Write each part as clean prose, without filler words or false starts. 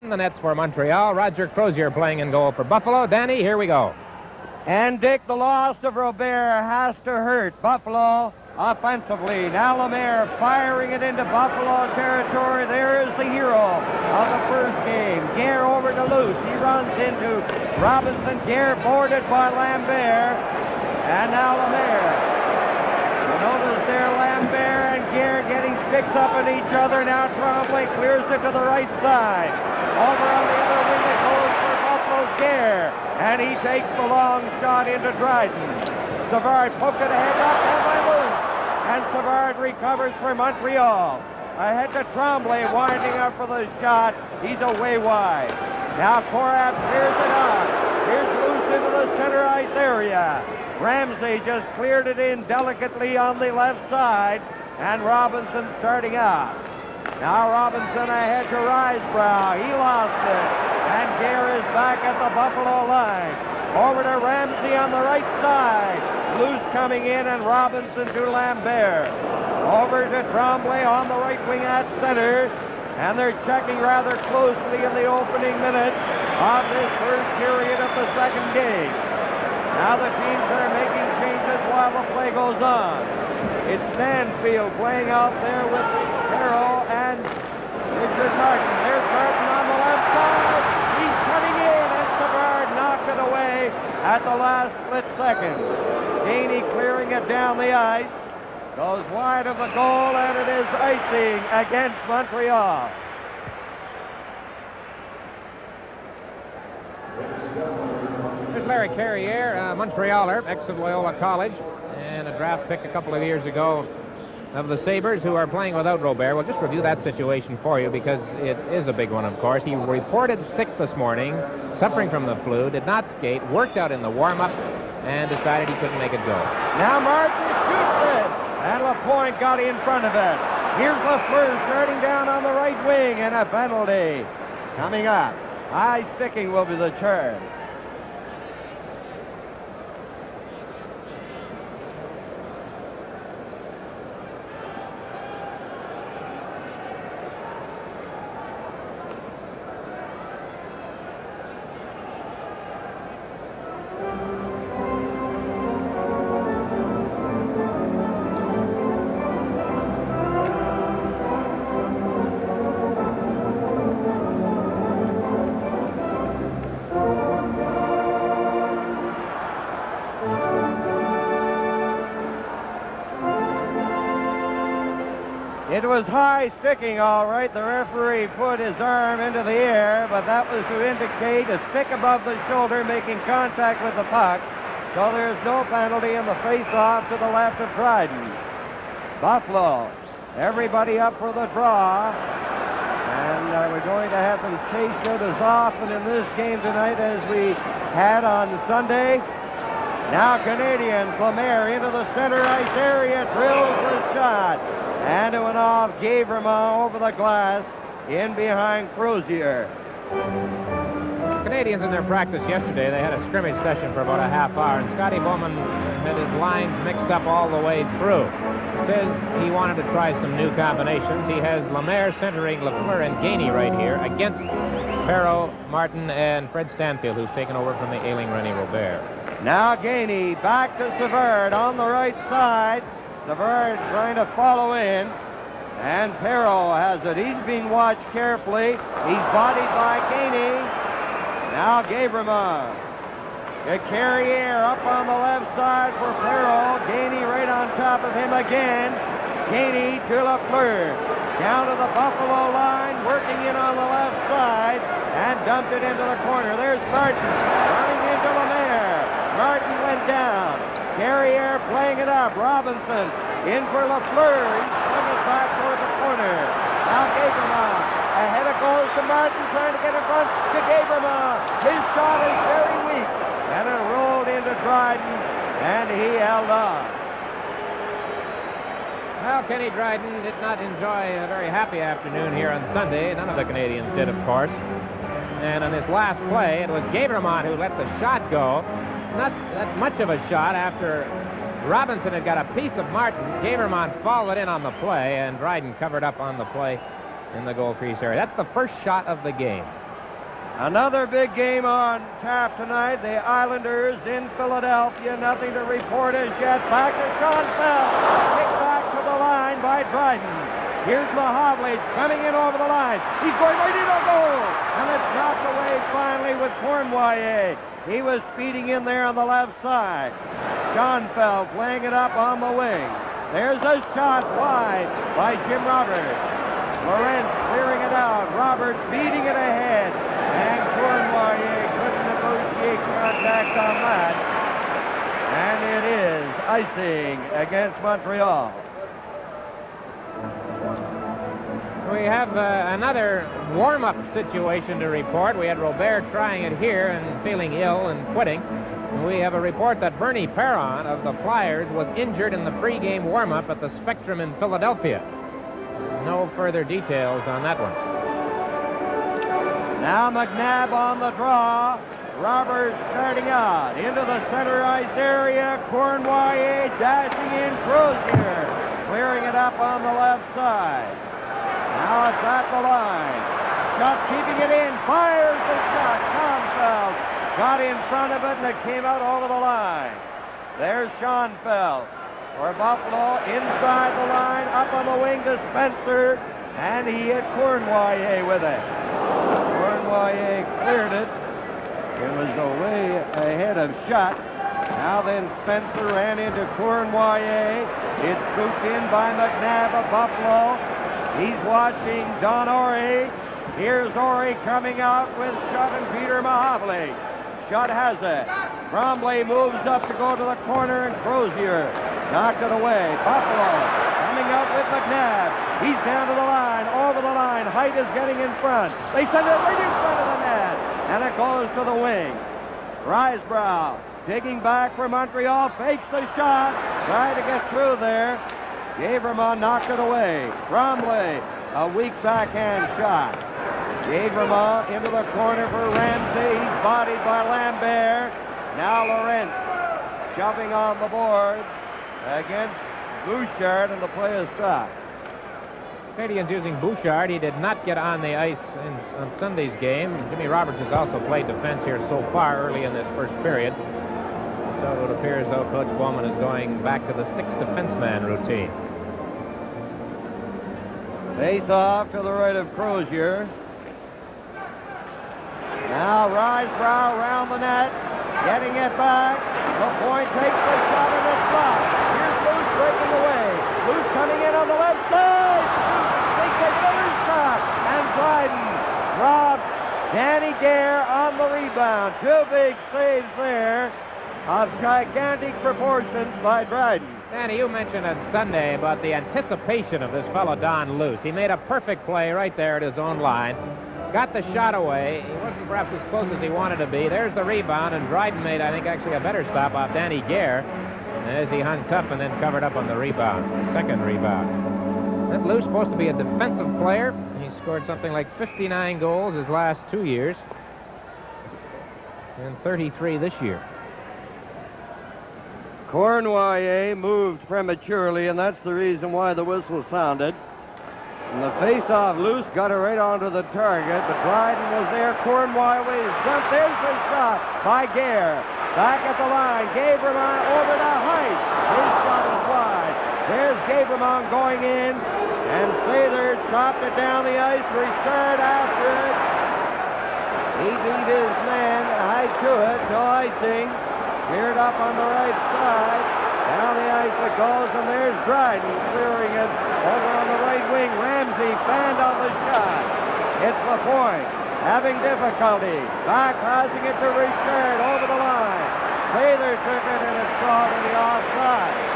The nets for Montreal. Roger Crozier playing in goal for Buffalo. Danny, here we go. And Dick, the loss of Robert has to hurt Buffalo offensively. Now Lemaire firing it into Buffalo territory. There is the hero of the first game. Gare over to Luce. He runs into Robinson. Gare boarded by Lambert. And now Lemaire. You notice there Lambert and Gare getting sticks up at each other. Now Tremblay clears it to the right side. Over on the other wing it goes for Buffalo's Gare. And he takes the long shot into Dryden. Savard poked it ahead, knocked down by Luce. And Savard recovers for Montreal. Ahead to Tremblay, winding up for the shot. He's away wide. Now Korat clears it out. Here's Luce into the center ice area. Ramsey just cleared it in delicately on the left side. And Robinson starting out. Now Robinson ahead to Risebrough. He lost it. And Gare is back at the Buffalo line. Over to Ramsey on the right side. Luce coming in and Robinson to Lambert. Over to Tremblay on the right wing at center. And they're checking rather closely in the opening minutes of this first period of the second game. Now the teams are making changes while the play goes on. It's Stanfield playing out there with Carroll and Richard Martin. There's Martin on the left side. He's cutting in, and Savard knocked it away at the last split second. Gainey clearing it down the ice. Goes wide of the goal, and it is icing against Montreal. There's Larry Carrier, Montrealer, ex of Loyola College, and a draft pick a couple of years ago of the Sabres, who are playing without Robert. We'll just review that situation for you because it is a big one, of course. He reported sick this morning, suffering from the flu, did not skate, worked out in the warm-up, and decided he couldn't make it go. Now Martin shoots it, and Lapointe got in front of it. Here's Lafleur starting down on the right wing, and a penalty coming up. High sticking will be the charge. It was high sticking, all right. The referee put his arm into the air, but that was to indicate a stick above the shoulder making contact with the puck. So there's no penalty in the face-off to the left of Dryden. Buffalo, everybody up for the draw. And we're going to have them chase it as often in this game tonight as we had on Sunday. Now Canadiens, Lemaire into the center ice area, drills the shot. And it went off Gavremont over the glass in behind Crozier. Canadians in their practice yesterday, they had a scrimmage session for about a half hour, and Scotty Bowman had his lines mixed up all the way through. Says he wanted to try some new combinations. He has Lemaire centering Lafleur and Gainey right here against Perreault, Martin, and Fred Stanfield, who's taken over from the ailing René Robert. Now Gainey back to Savard on the right side. Savard trying to follow in, and Perreault has it. He's being watched carefully. He's bodied by Gainey. Now Gavremont. The Carrier up on the left side for Perreault. Gainey right on top of him again. Gainey to Lafleur. Down to the Buffalo line, working in on the left side, and dumped it into the corner. There's Martin running into Lemaire. Martin went down. Carrier playing it up. Robinson in for Lafleur. He's swung it back toward the corner. Now Gavremont. Ahead it goes to Martin, trying to get in front to Gavremont. His shot is very weak. And it rolled into Dryden, and he held on. Well, Kenny Dryden did not enjoy a very happy afternoon here on Sunday. None of the Canadians did, of course. And on this last play, it was Gavremont who let the shot go. Not that much of a shot after Robinson had got a piece of Martin. Gavremont followed in on the play, and Dryden covered up on the play in the goal crease area. That's the first shot of the game. Another big game on tap tonight. The Islanders in Philadelphia. Nothing to report as yet. Back to Schoenfeld. Kicked back to the line by Dryden. Here's Mahovlich coming in over the line. He's going right into goal. And it's knocked away finally with Cournoyer. He was speeding in there on the left side. Schoenfeld playing it up on the wing. There's a shot wide by Jim Roberts. Lorentz clearing it out. Roberts beating it ahead. And Cournoyer couldn't negotiate contact on that. And it is icing against Montreal. We have another warm-up situation to report. We had Robert trying it here and feeling ill and quitting. And we have a report that Bernie Perron of the Flyers was injured in the pregame warm-up at the Spectrum in Philadelphia. No further details on that one. Now McNabb on the draw. Roberts starting out into the center ice area. Cournoyer dashing in. Crozier clearing it up on the left side. Now it's at the line. Schutt keeping it in. Fires the shot. Schoenfeld got in front of it, and it came out over the line. There's Schoenfeld for Buffalo inside the line. Up on the wing to Spencer, and he hit Cournoyer with it. Cournoyer cleared it. It was away ahead of Schutt. Now then Spencer ran into Cournoyer. It's scooped in by McNabb of Buffalo. He's watching Don Orey. Here's Orey coming out with Schutt and Peter Mahovlich. Schutt has it. Tremblay moves up to go to the corner, and Crozier knocked it away. Buffalo coming out with McNabb. He's down to the line, over the line. Height is getting in front. They send it right in front of the net, and it goes to the wing. Risebrough digging back for Montreal, fakes the shot, tried to get through there. Gavremont knocked it away. Tremblay, a weak backhand shot. Gavremont into the corner for Ramsey. He's bodied by Lambert. Now Lorentz shoving on the board against Bouchard, and the play is stopped. Canadiens using Bouchard. He did not get on the ice on Sunday's game. Jimmy Roberts has also played defense here so far early in this first period. So it appears, though, Coach Bowman is going back to the sixth defenseman routine. Face off to the right of Crozier. Now Risebrough around the net, getting it back. The point takes the shot and it's blocked. Here's Luce breaking away. Luce coming in on the left side. Takes another shot, and Dryden drops Danny Gare on the rebound. Two big saves there of gigantic proportions by Dryden. Danny, you mentioned on Sunday about the anticipation of this fellow Don Luce. He made a perfect play right there at his own line. Got the shot away. He wasn't perhaps as close as he wanted to be. There's the rebound, and Dryden made, I think, actually a better stop off Danny Gare as he hung tough and then covered up on the rebound. Second rebound. That Luce supposed to be a defensive player. He scored something like 59 goals his last 2 years and 33 this year. Cournoyer moved prematurely, and that's the reason why the whistle sounded. And the face-off Luce got it right onto the target, but Dryden was there. Cournoyer jumped. There's the shot by Gare. Back at the line. Gavremont over to Height. His shot is wide. There's Gavremont going in, and Sather chopped it down the ice. Richard after it. He beat his man Height to it. No icing. Cleared up on the right side. Down the ice it goes, and there's Dryden clearing it over on the right wing. Ramsey fanned on the shot. It's the point. Having difficulty. Back passing it to Richard over the line. Sather took it, and it's called to the offside.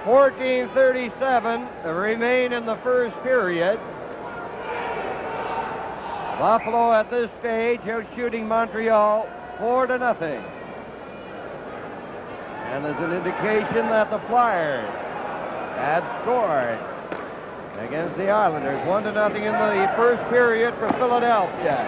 14:37 remain in the first period. Buffalo at this stage out shooting Montreal 4-0. And there's an indication that the Flyers had scored against the Islanders. 1-0 in the first period for Philadelphia.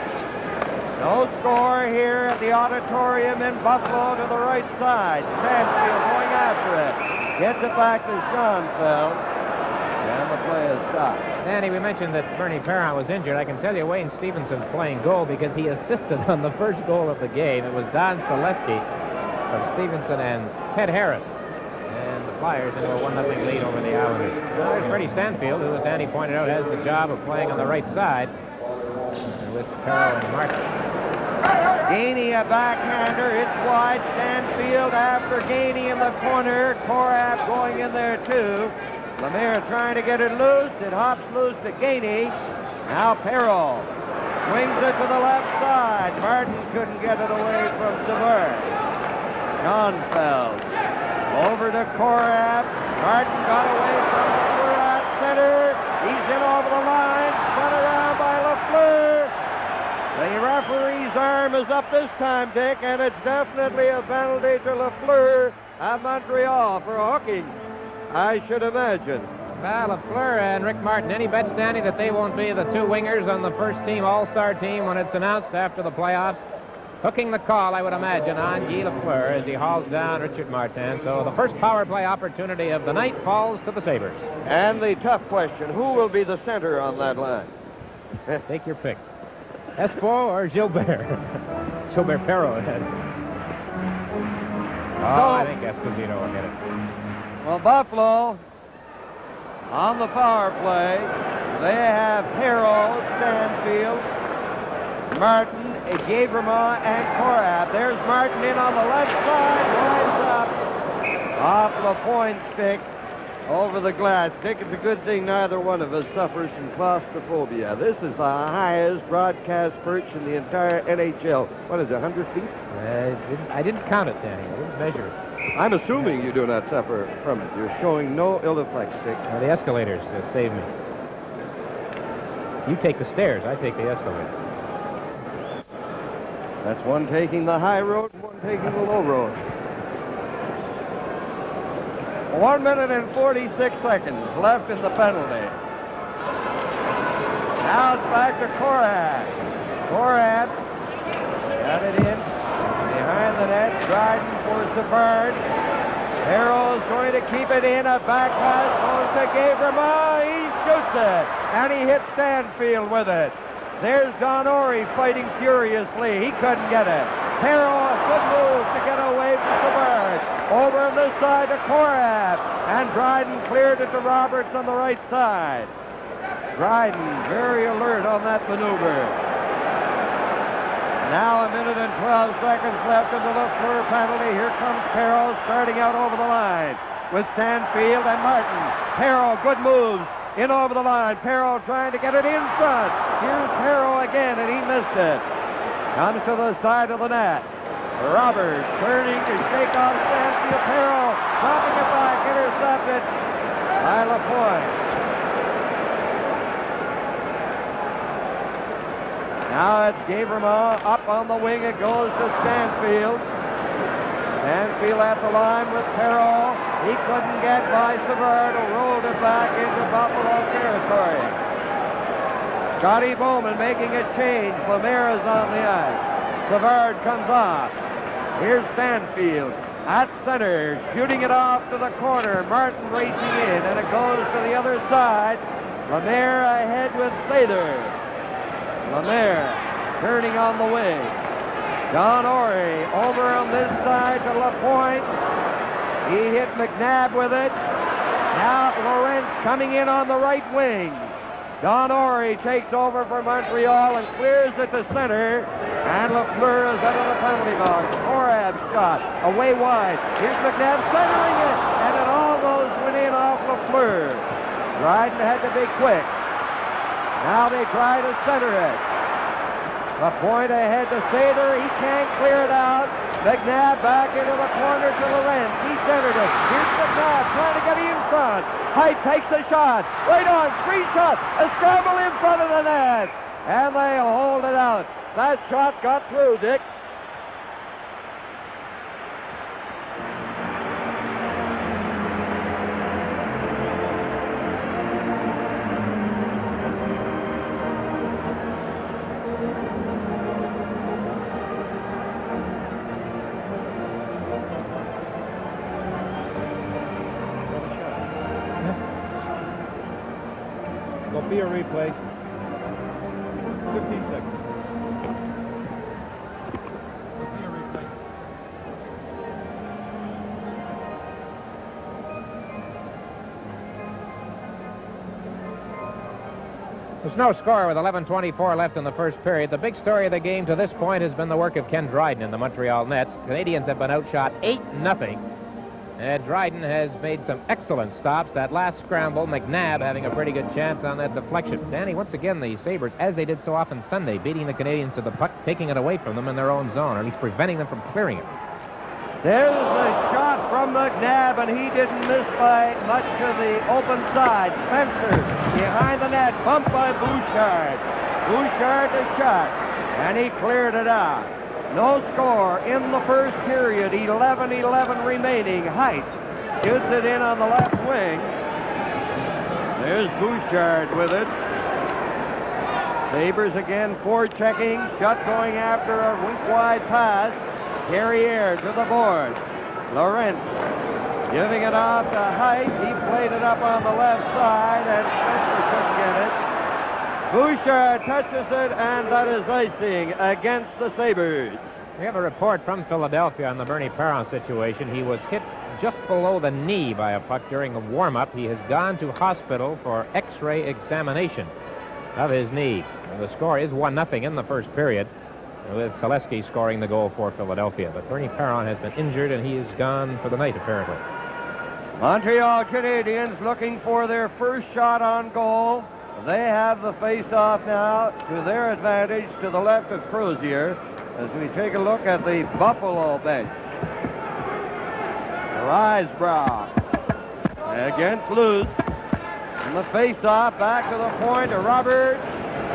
No score here at the auditorium in Buffalo to the right side. Stanfield going after it. Gets it back to Schoenfeld. And the play is stopped. Danny, we mentioned that Bernie Perron was injured. I can tell you Wayne Stevenson's playing goal because he assisted on the first goal of the game. It was Don Selesky from Stevenson and Ted Harris. And the Flyers into a 1-0 lead over the Islanders. Now there's Freddie Stanfield, who, as Danny pointed out, has the job of playing on the right side with Perron and Martin. Gainey a backhander. It's wide. Stanfield after Gainey in the corner. Korab going in there too. Lemaire trying to get it loose. It hops loose to Gainey. Now Perrault swings it to the left side. Martin couldn't get it away from Savard. Schoenfeld over to Korab. Martin got away from Lafleur at center. He's in over the line. Spun around by Lafleur. The referee's arm is up this time, Dick, and it's definitely a penalty to Lafleur at Montreal for hooking, I should imagine. Well, Lafleur and Rick Martin, any bet, Danny, that they won't be the two wingers on the first team All-Star team when it's announced after the playoffs? Hooking the call, I would imagine, on Guy Lafleur as he hauls down Richard Martin. So the first power play opportunity of the night falls to the Sabres. And the tough question, who will be the center on that line? Take your pick. Espo or Gilbert? Gilbert Perrault. I think Esposito will get it. Well, Buffalo, on the power play, they have Perrault, Stanfield, Martin, Gabrima, and Korab. There's Martin in on the left side, lines up, off the point stick, over the glass. Dick, it's a good thing neither one of us suffers from claustrophobia. This is the highest broadcast perch in the entire NHL. What is it, 100 feet? I didn't count it, Danny. I didn't measure it. I'm assuming you do not suffer from it. You're showing no ill effects, Dick. The escalators save me. You take the stairs. I take the escalator. That's one taking the high road and one taking the low road. 1 minute and 46 seconds left in the penalty. Now it's back to Korab. Korab got it in behind the net. Dryden for Savard. Perrault is going to keep it in. A back pass goes to Gabrima. He shoots it. And he hits Stanfield with it. There's Don Orey fighting furiously. He couldn't get it. Perrault, good move to get away from Savard. Over on this side to Korab. And Dryden cleared it to Roberts on the right side. Dryden very alert on that maneuver. Now a minute and 12 seconds left in the Lafleur penalty. Here comes Perrault starting out over the line with Stanfield and Martin. Perrault, good moves. In over the line. Perrault trying to get it in front. Here's Perrault again, and he missed it. Comes to the side of the net. Roberts turning to shake off Stanfield. Perrault dropping it back, intercepted by Lapointe. Now it's Gabrima up on the wing. It goes to Stanfield. Stanfield at the line with Perrault. He couldn't get by Savard, who rolled it back into Buffalo territory. Scotty Bowman making a change. Lemaire is on the ice. Savard comes off. Here's Stanfield at center, shooting it off to the corner. Martin racing in, and it goes to the other side. Lemaire ahead with Sather. Lemaire turning on the wing. Don Orey over on this side to Lapointe. He hit McNabb with it. Now Lorentz coming in on the right wing. Don Orey takes over for Montreal and clears it to center. And Lafleur is out of the penalty box. Korab's shot away wide. Here's McNabb centering it. And it almost went in off Lafleur. Dryden had to be quick. Now they try to center it. Lapointe ahead to Sather. He can't clear it out. McNabb back into the corner to Lorenz. He centered it. Here's McNabb trying to get in front. Height takes a shot. Right on. 3 shots. A scramble in front of the net. And they hold it out. That shot got through, Dick. Will be a replay. 15 seconds. There's no score with 11:24 left in the first period. The big story of the game to this point has been the work of Ken Dryden in the Montreal Nets. Canadiens have been outshot 8-0. And Dryden has made some excellent stops. That last scramble, McNabb having a pretty good chance on that deflection. Danny, once again, the Sabres, as they did so often Sunday, beating the Canadiens to the puck, taking it away from them in their own zone, or at least preventing them from clearing it. There's a shot from McNabb, and he didn't miss by much to the open side. Spencer behind the net, bumped by Bouchard. Bouchard the shot, and he cleared it out. No score in the first period. 11-11 remaining. Height gives it in on the left wing. There's Bouchard with it. Sabres again forechecking. Shutt going after a wink-wide pass. Carrier to the board. Lorenz giving it off to Height. He played it up on the left side, and Spencer couldn't get it. Bouchard touches it, and that is icing against the Sabres. We have a report from Philadelphia on the Bernie Perron situation. He was hit just below the knee by a puck during a warm-up. He has gone to hospital for X-ray examination of his knee. And the score is 1-0 in the first period, with Selesky scoring the goal for Philadelphia. But Bernie Perron has been injured, and he is gone for the night, apparently. Montreal Canadiens looking for their first shot on goal. They have the face-off now to their advantage to the left of Crozier as we take a look at the Buffalo bench. Risebrough against Luce. And the face-off back to the point to Roberts.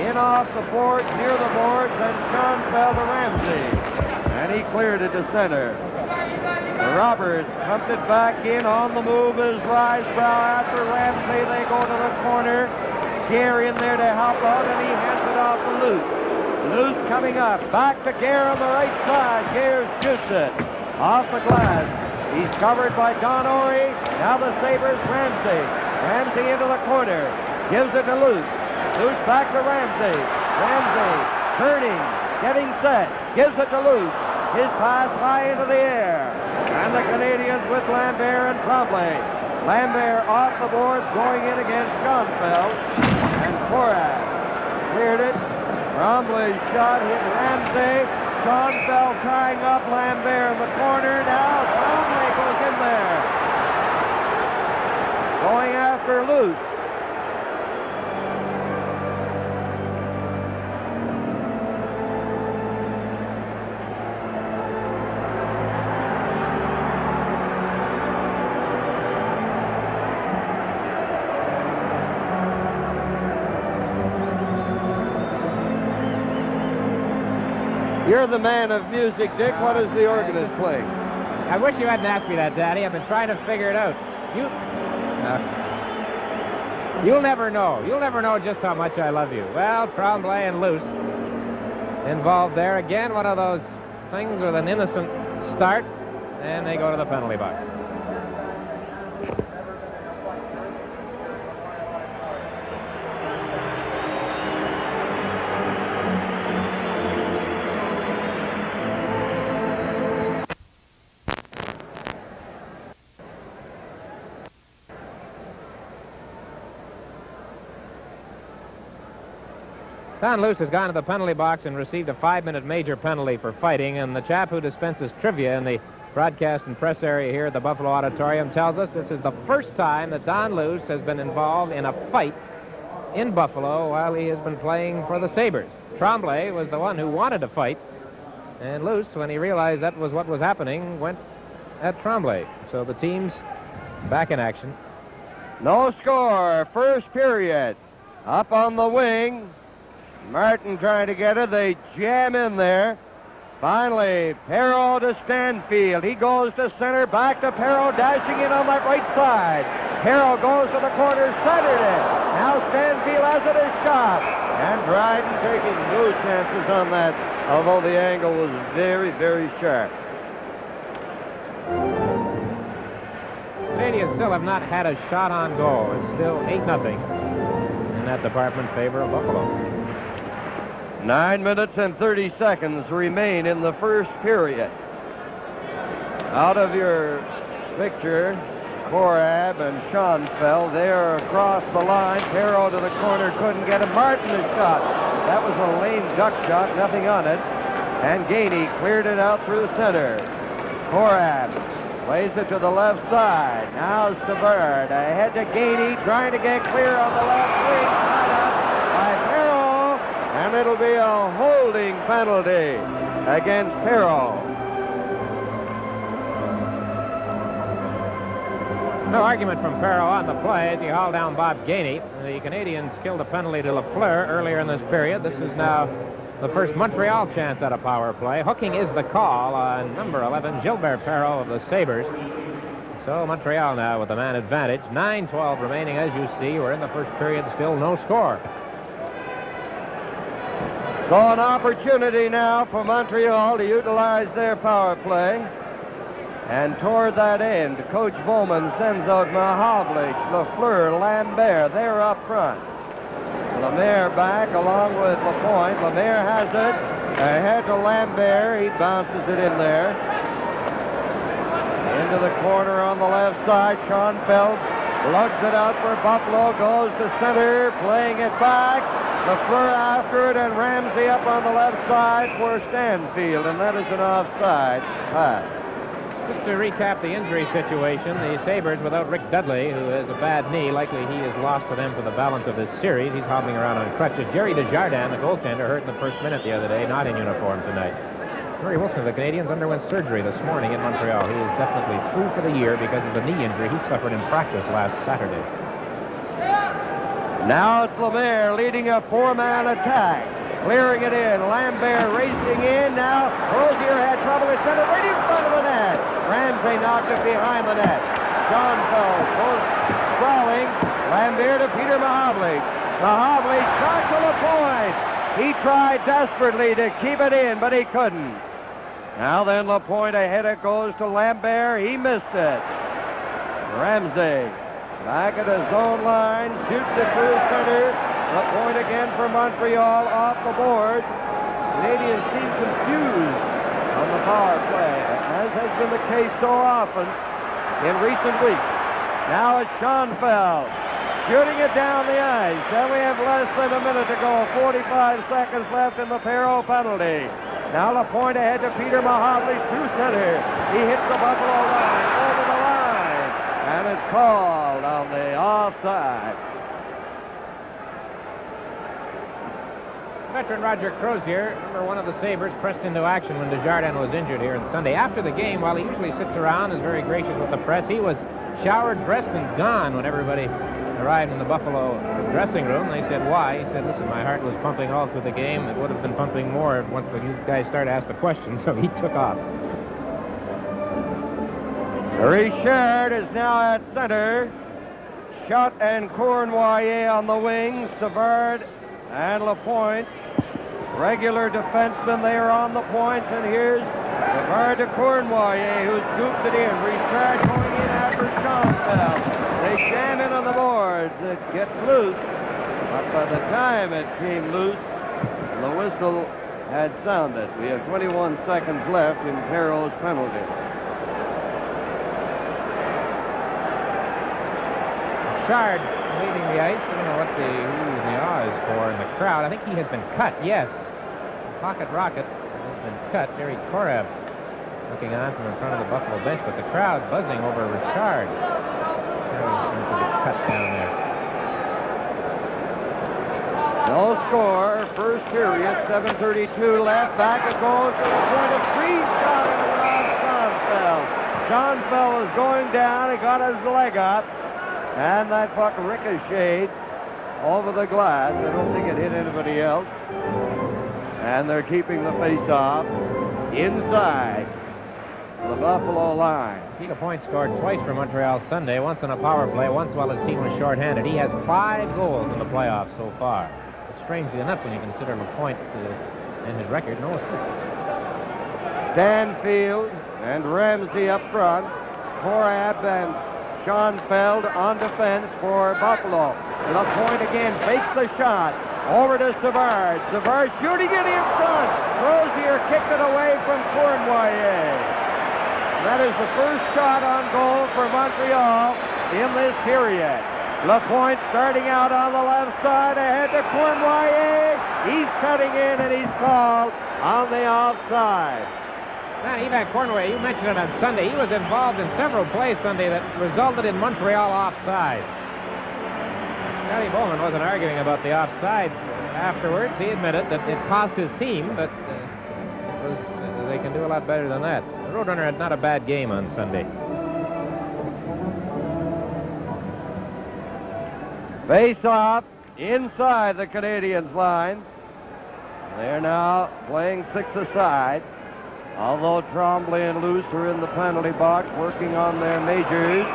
In off the boards, near the boards, and Sean fell to Ramsey. And he cleared it to center. Roberts pumped it back in. On the move is Risebrough after Ramsey. They go to the corner. Gare in there to help out, and he hands it off to Luce. Luce coming up. Back to Gare on the right side. Gare shoots it off the glass. He's covered by Don Orey. Now the Sabres, Ramsey. Ramsey into the corner. Gives it to Luce. Luce back to Ramsey. Ramsey turning, getting set. Gives it to Luce. His pass high into the air. And the Canadiens with Lambert and Tremblay. Lambert off the boards, going in against Schoenfeld. And Korak cleared it. Tremblay's shot hit Ramsey. Schoenfeld tying up Lambert in the corner. Now Tremblay goes in there. Going after Luce. You're the man of music, Dick. What is the organist playing? I wish you hadn't asked me that, Daddy. I've been trying to figure it out. You'll never know. You'll never know just how much I love you. Well, Tremblay and Luce involved there. Again, one of those things with an innocent start, and they go to the penalty box. Don Luce has gone to the penalty box and received a 5-minute major penalty for fighting, and the chap who dispenses trivia in the broadcast and press area here at the Buffalo Auditorium tells us this is the first time that Don Luce has been involved in a fight in Buffalo while he has been playing for the Sabres. Tremblay was the one who wanted to fight, And Luce, when he realized that was what was happening, went at Tremblay. So the team's back in action. No score. First period. Up on the wing. Martin trying to get it. They jam in there. Finally, Perreault to Stanfield. He goes to center. Back to Perreault, dashing in on that right side. Perreault goes to the corner, centered it. Now Stanfield has it a shot. And Dryden taking no chances on that, although the angle was very, very sharp. Canadians still have not had a shot on goal. It's still 8-0 in that department in favor of Buffalo. 9 minutes and 30 seconds remain in the first period. Out of your picture, Korab and Schoenfeld there across the line. Perreault to the corner, couldn't get him. Martin a shot. That was a lame duck shot, nothing on it. And Gainey cleared it out through center. Korab plays it to the left side. Now Savard ahead to Gainey, trying to get clear on the left wing. Tied up by Perreault. And it'll be a holding penalty against Perreault. No argument from Perreault on the play as he hauled down Bob Gainey. The Canadians killed a penalty to Lafleur earlier in this period. This is now the first Montreal chance at a power play. Hooking is the call on number 11, Gilbert Perreault of the Sabres. So Montreal now with the man advantage. 9:12 remaining, as you see. We're in the first period, still no score. So an opportunity now for Montreal to utilize their power play. And toward that end, Coach Bowman sends out Mahavlich, Lafleur, Lambert. They're up front. Lemaire back along with Lapointe. Lemaire has it. Ahead to Lambert. He bounces it in there. Into the corner on the left side. Schoenfeld lugs it out for Buffalo. Goes to center. Playing it back. Lafleur after it, and Ramsey up on the left side for Stanfield. And that is an offside pass. Just to recap the injury situation, the Sabres without Rick Dudley, who has a bad knee, likely he is lost to them for the balance of this series. He's hobbling around on crutches. Jerry Desjardins, the goaltender, hurt in the first minute the other day, not in uniform tonight. Murray Wilson of the Canadiens underwent surgery this morning in Montreal. He is definitely through for the year because of the knee injury he suffered in practice last Saturday. Now it's Lemaire leading a four-man attack. Clearing it in. Lambert racing in. Now Rozier had trouble at center right in front of the net. Ramsey knocked it behind the net. Schoenfeld goes sprawling. Lambert to Peter Mahavlich. Mahavlich shot to the point. He tried desperately to keep it in, but he couldn't. Now then Lapointe ahead. It goes to Lambert. He missed it. Ramsey back at his own line. Shoots it through center. Lapointe again for Montreal off the board. Canadians seem confused on the power play, as has been the case so often in recent weeks. Now it's Schoenfeld shooting it down the ice. And we have less than a minute to go. 45 seconds left in the Perreault penalty. Now Lapointe ahead to Peter Mahavlich through center. He hits the Buffalo line, over the line, and it's called on the offside. Veteran Roger Crozier, number one of the Sabres, pressed into action when Desjardins was injured here on Sunday. After the game, while he usually sits around, is very gracious with the press, he was showered, dressed, and gone when everybody arrived in the Buffalo dressing room. They said, why? He said, listen, my heart was pumping all through the game. It would have been pumping more once the you guys started to ask the question, so he took off. Richard is now at center. Schott and Cournoyer on the wing. Savard and Lapointe. Regular defensemen, they are on the points, and here's Savard to Cournoyer, who scooped it in. Richard going in after Schoenfeld. They jam in on the boards. It gets loose, but by the time it came loose, the whistle had sounded. We have 21 seconds left in Perreault's penalty. Shard leaving the ice. I don't know what the awe is for in the crowd. I think he has been cut, yes. Pocket Rocket has been cut. Jerry Korab looking on from in front of the Buffalo bench, but the crowd buzzing over Richard. Cut down there. No score. First period, 7:32 left. Back it goes to the point of free shot and around Schoenfeld. Schoenfeld was going down. He got his leg up. And that puck ricocheted over the glass. I don't think it hit anybody else. And they're keeping the face-off inside the Buffalo line. Peter Point scored twice for Montreal Sunday, once on a power play, once while his team was shorthanded. He has 5 goals in the playoffs so far. But strangely enough, when you consider LaPointe in his record, no assists. Stanfield and Ramsey up front. Korab and Schoenfeld on defense for Buffalo. LaPointe again fakes the shot. Over to Savard. Savard shooting it in front. Crozier kicked it away from Cournoyer. That is the first shot on goal for Montreal in this period. LaPointe starting out on the left side, ahead to Cournoyer. He's cutting in and he's called on the offside. Now, Evan Cournoyer, you mentioned it on Sunday. He was involved in several plays Sunday that resulted in Montreal offside. Scotty Bowman wasn't arguing about the offsides afterwards. He admitted that it cost his team, but they can do a lot better than that. The Roadrunner had not a bad game on Sunday. Face off inside the Canadiens line. They're now playing 6-a-side. Although Tremblay and Luce are in the penalty box working on their majors.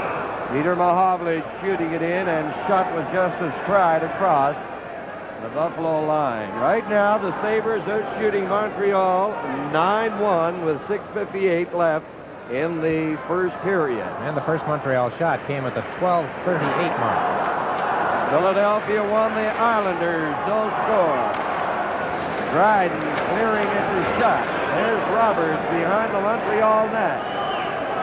Peter Mahovlich shooting it in, and shot with Justice Pride across the Buffalo line. Right now, the Sabres are shooting Montreal 9-1 with 6:58 left in the first period. And the first Montreal shot came at the 12:38 mark. Philadelphia won the Islanders. No score. Dryden clearing it to shot. There's Roberts behind the Montreal net.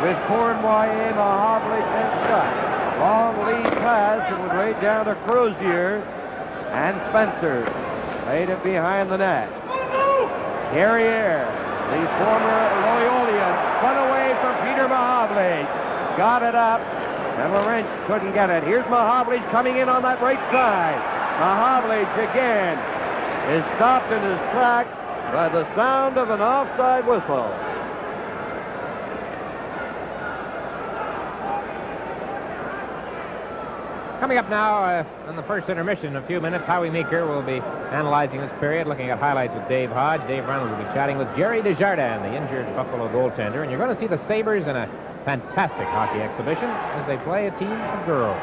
With Cournoyer, Mahovlich, and shot. Long lead pass, it went right down to Crozier. And Spencer laid it behind the net. Carrier, the former Loyolian, spun away from Peter Mahovlich. Got it up, and Laurent couldn't get it. Here's Mahovlich coming in on that right side. Mahovlich again is stopped in his tracks by the sound of an offside whistle. Coming up now on the first intermission in a few minutes, Howie Meeker will be analyzing this period, looking at highlights with Dave Hodge. Dave Reynolds will be chatting with Jerry Desjardins, the injured Buffalo goaltender. And you're going to see the Sabres in a fantastic hockey exhibition as they play a team of girls.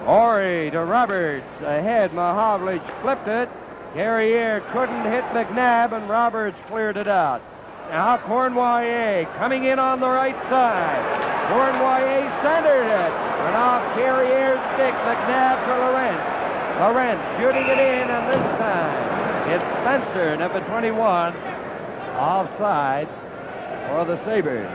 Ori to Roberts. Ahead, Mahovlich flipped it. Carrier couldn't hit McNabb, and Roberts cleared it out. Now Cournoyer coming in on the right side. Cournoyer centered it. And off Carrier's stick, McNabb to Laurent. Laurent shooting it in, and this time it's Spencer, number 21, offside for the Sabres.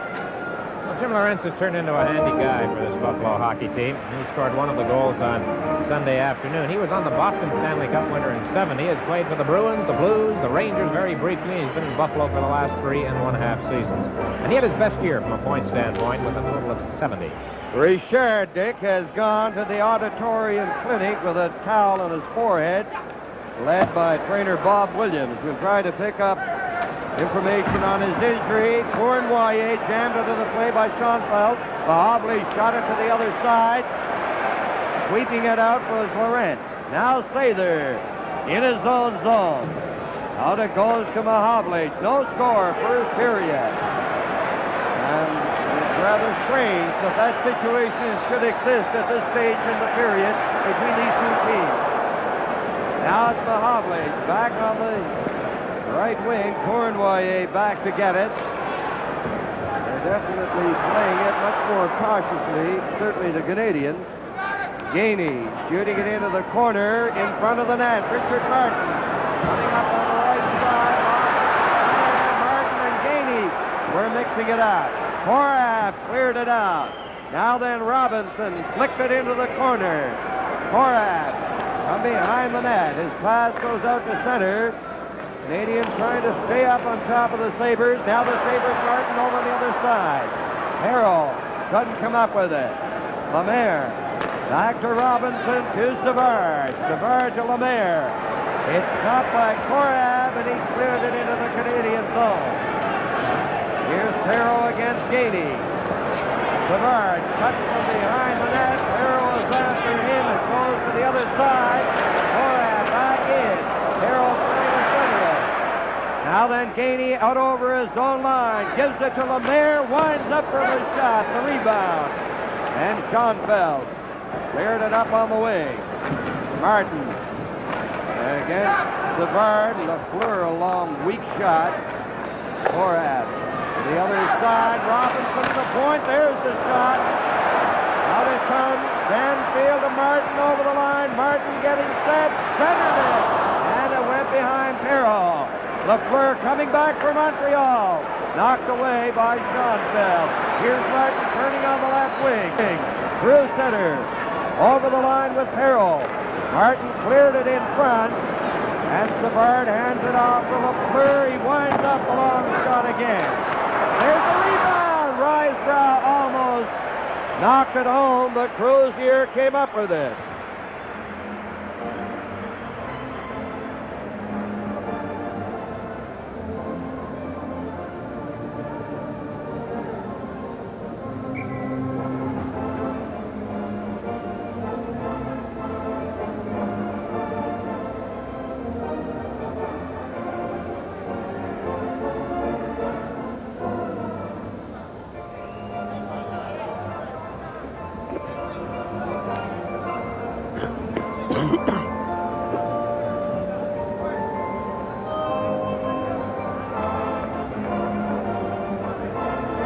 Well, Jim Lawrence has turned into a handy guy for this Buffalo hockey team. He scored one of the goals on Sunday afternoon. He was on the Boston Stanley Cup winner in '70. He has played for the Bruins, the Blues, the Rangers very briefly. He's been in Buffalo for the last 3.5 seasons. And he had his best year from a point standpoint with a total of 70. Richard Dick has gone to the auditorium clinic with a towel on his forehead, led by trainer Bob Williams, who tried to pick up information on his injury. Cournoyer jammed into the play by Schoenfeld. Mahovlich shot it to the other side. Sweeping it out was Laurent. Now Sather in his own zone. Out it goes to Mahovlich. No score, first period. And it's rather strange that situation should exist at this stage in the period between these two teams. Now it's Mahovlich back on the right wing. Cournoyer back to get it. They're definitely playing it much more cautiously, certainly the Canadiens. Gainey shooting it into the corner in front of the net. Richard Martin coming up on the right side. Martin and Gainey were mixing it out. Korab cleared it out. Now then Robinson flicked it into the corner. Korab from behind the net. His pass goes out to center. Canadians trying to stay up on top of the Sabres. Now the Sabres Martin over the other side. Harrell doesn't come up with it. Lemaire Back to Robinson, to Savard. Savard to Lemaire. It's stopped by Korab, and he cleared it into the Canadian zone. Here's Perreault against Gainey. Savard cuts from behind the net. Perreault is after him. It goes to the other side. Korab back in. Perreault trying to center it. Now then, Gainey out over his own line. Gives it to Lemaire. Winds up from his shot. The rebound. And Schoenfeld cleared it up on the wing. Martin against Savard. Lafleur a long, weak shot. Korab to the other side. Robinson to the point. There's the shot. Out it comes. Banfield to Martin over the line. Martin getting set. Centered it. And it went behind Perreault. Lafleur coming back for Montreal. Knocked away by Schoenfeld. Here's Martin turning on the left wing. Through center. Over the line with Perreault. Martin cleared it in front. And Savard hands it off to Lafleur. He winds up a long shot again. There's the rebound. Risebrough almost knocked it home, but Crozier came up with it.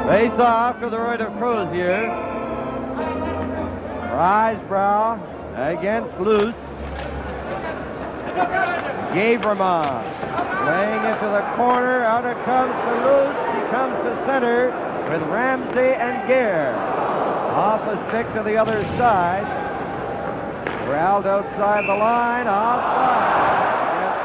Face off to the right of Crozier. Risebrough against Luce. Gabremont laying it to the corner. Out it comes to Luce. He comes to center with Ramsey and Gare. Off a stick to the other side. Corralled outside the line. Offside.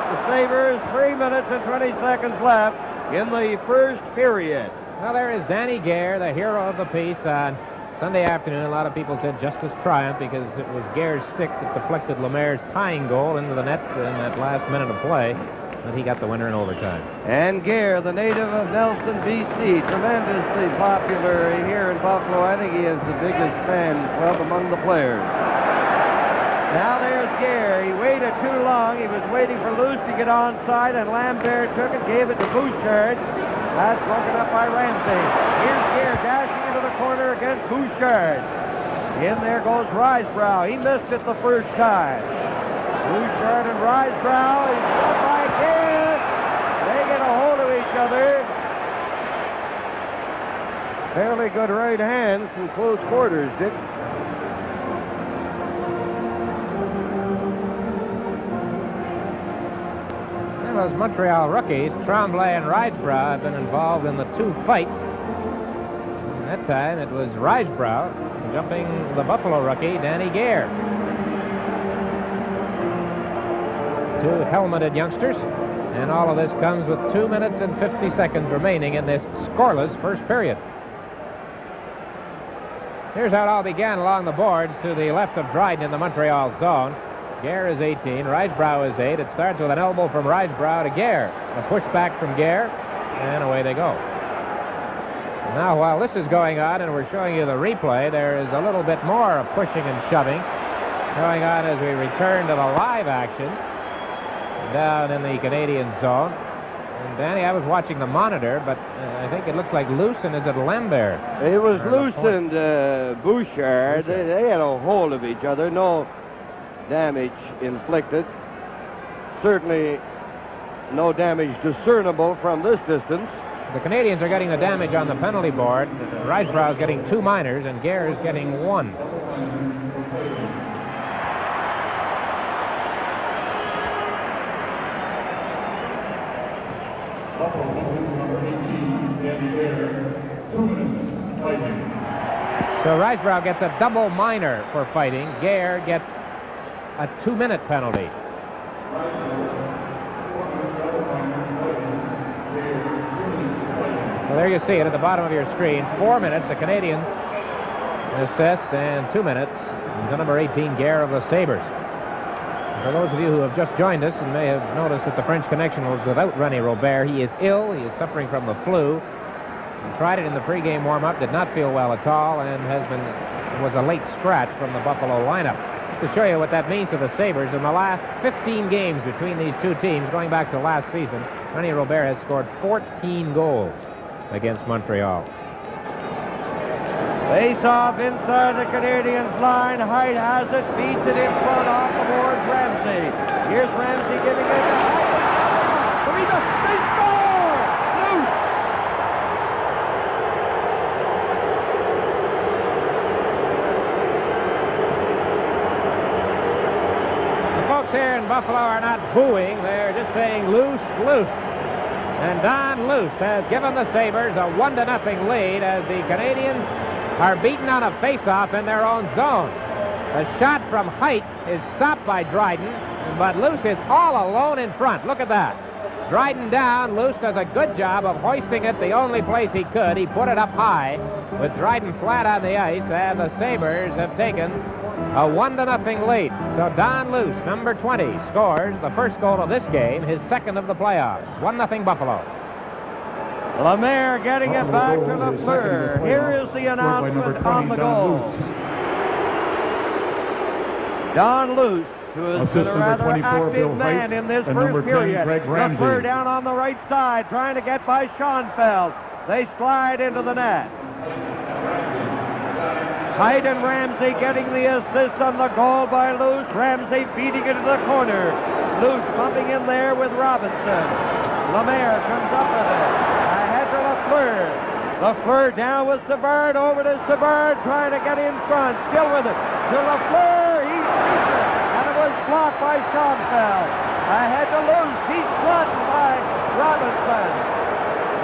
Against the Sabres. 3 minutes and 20 seconds left in the first period. Well, there is Danny Gare, the hero of the piece on Sunday afternoon. A lot of people said Justice Triumph because it was Gare's stick that deflected Lemaire's tying goal into the net in that last minute of play, but he got the winner in overtime. And Gare, the native of Nelson, B.C., tremendously popular here in Buffalo. I think he has the biggest fan club among the players. Now there's Gare. He waited too long. He was waiting for Luce to get onside, and Lambert took it, gave it to Bouchard. That's broken up by Ramsey. Here's Gare dashing into the corner against Bouchard. In there goes Risebrough. He missed it the first time. Bouchard and Risebrough. He's shot by Gare. They get a hold of each other. Fairly good right hands from close quarters, Dick. Those Montreal rookies, Tremblay and Risebrough, have been involved in the two fights. That time it was Risebrough jumping the Buffalo rookie, Danny Gare. Two helmeted youngsters, and all of this comes with 2 minutes and 50 seconds remaining in this scoreless first period. Here's how it all began along the boards to the left of Dryden in the Montreal zone. Gare is 18, Risebrough is 8. It starts with an elbow from Risebrough to Gare. A push back from Gare, and away they go. Now, while this is going on, and we're showing you the replay, there is a little bit more of pushing and shoving going on as we return to the live action down in the Canadian zone. And Danny, I was watching the monitor, but I think it looks like Luce, and is it Lambert? It was Luce and Bouchard. They had a hold of each other. No damage inflicted. Certainly no damage discernible from this distance. The Canadiens are getting the damage on the penalty board. Risebrough is getting 2 minors, and Gare is getting 1. So Risebrough gets a double minor for fighting. Gare gets a 2-minute penalty. Well, there you see it at the bottom of your screen. 4 minutes, the Canadiens assist, and 2 minutes, the number 18 gear of the Sabres. For those of you who have just joined us and may have noticed that the French connection was without René Robert, he is ill. He is suffering from the flu. He tried it in the pregame warm-up, did not feel well at all, and was a late scratch from the Buffalo lineup. To show you what that means to the Sabres, in the last 15 games between these two teams, going back to last season, René Robert has scored 14 goals against Montreal. Face-off inside the Canadiens line. Height has it, beats it in front off the board. Ramsey. Here's Ramsey giving it to Height. They score! Loose! The folks here in Buffalo are not booing. They're just saying loose, loose. And Don Luce has given the Sabres a 1-0 lead as the Canadiens are beaten on a face-off in their own zone. The shot from Height is stopped by Dryden, but Luce is all alone in front. Look at that. Dryden down. Luce does a good job of hoisting it the only place he could. He put it up high with Dryden flat on the ice, and the Sabres have taken a 1-0 lead. So Don Luce, number 20, scores the first goal of this game, his second of the playoffs. 1-0 Buffalo. Lemaire getting it back to Lafleur. Here is the announcement on the goal. Don Luce, who has been a rather active man in this first period. Lafleur down on the right side, trying to get by Schoenfeld. They slide into the net. Height and Ramsey getting the assist on the goal by Luce. Ramsey feeding it to the corner. Luce bumping in there with Robinson. Lemaire comes up with it. Ahead to Lafleur. Lafleur down with Savard. Over to Savard, trying to get in front. Still with it. To Lafleur. He shoots it. And it was blocked by Schoenfeld. Ahead to Luce. He's blocked by Robinson.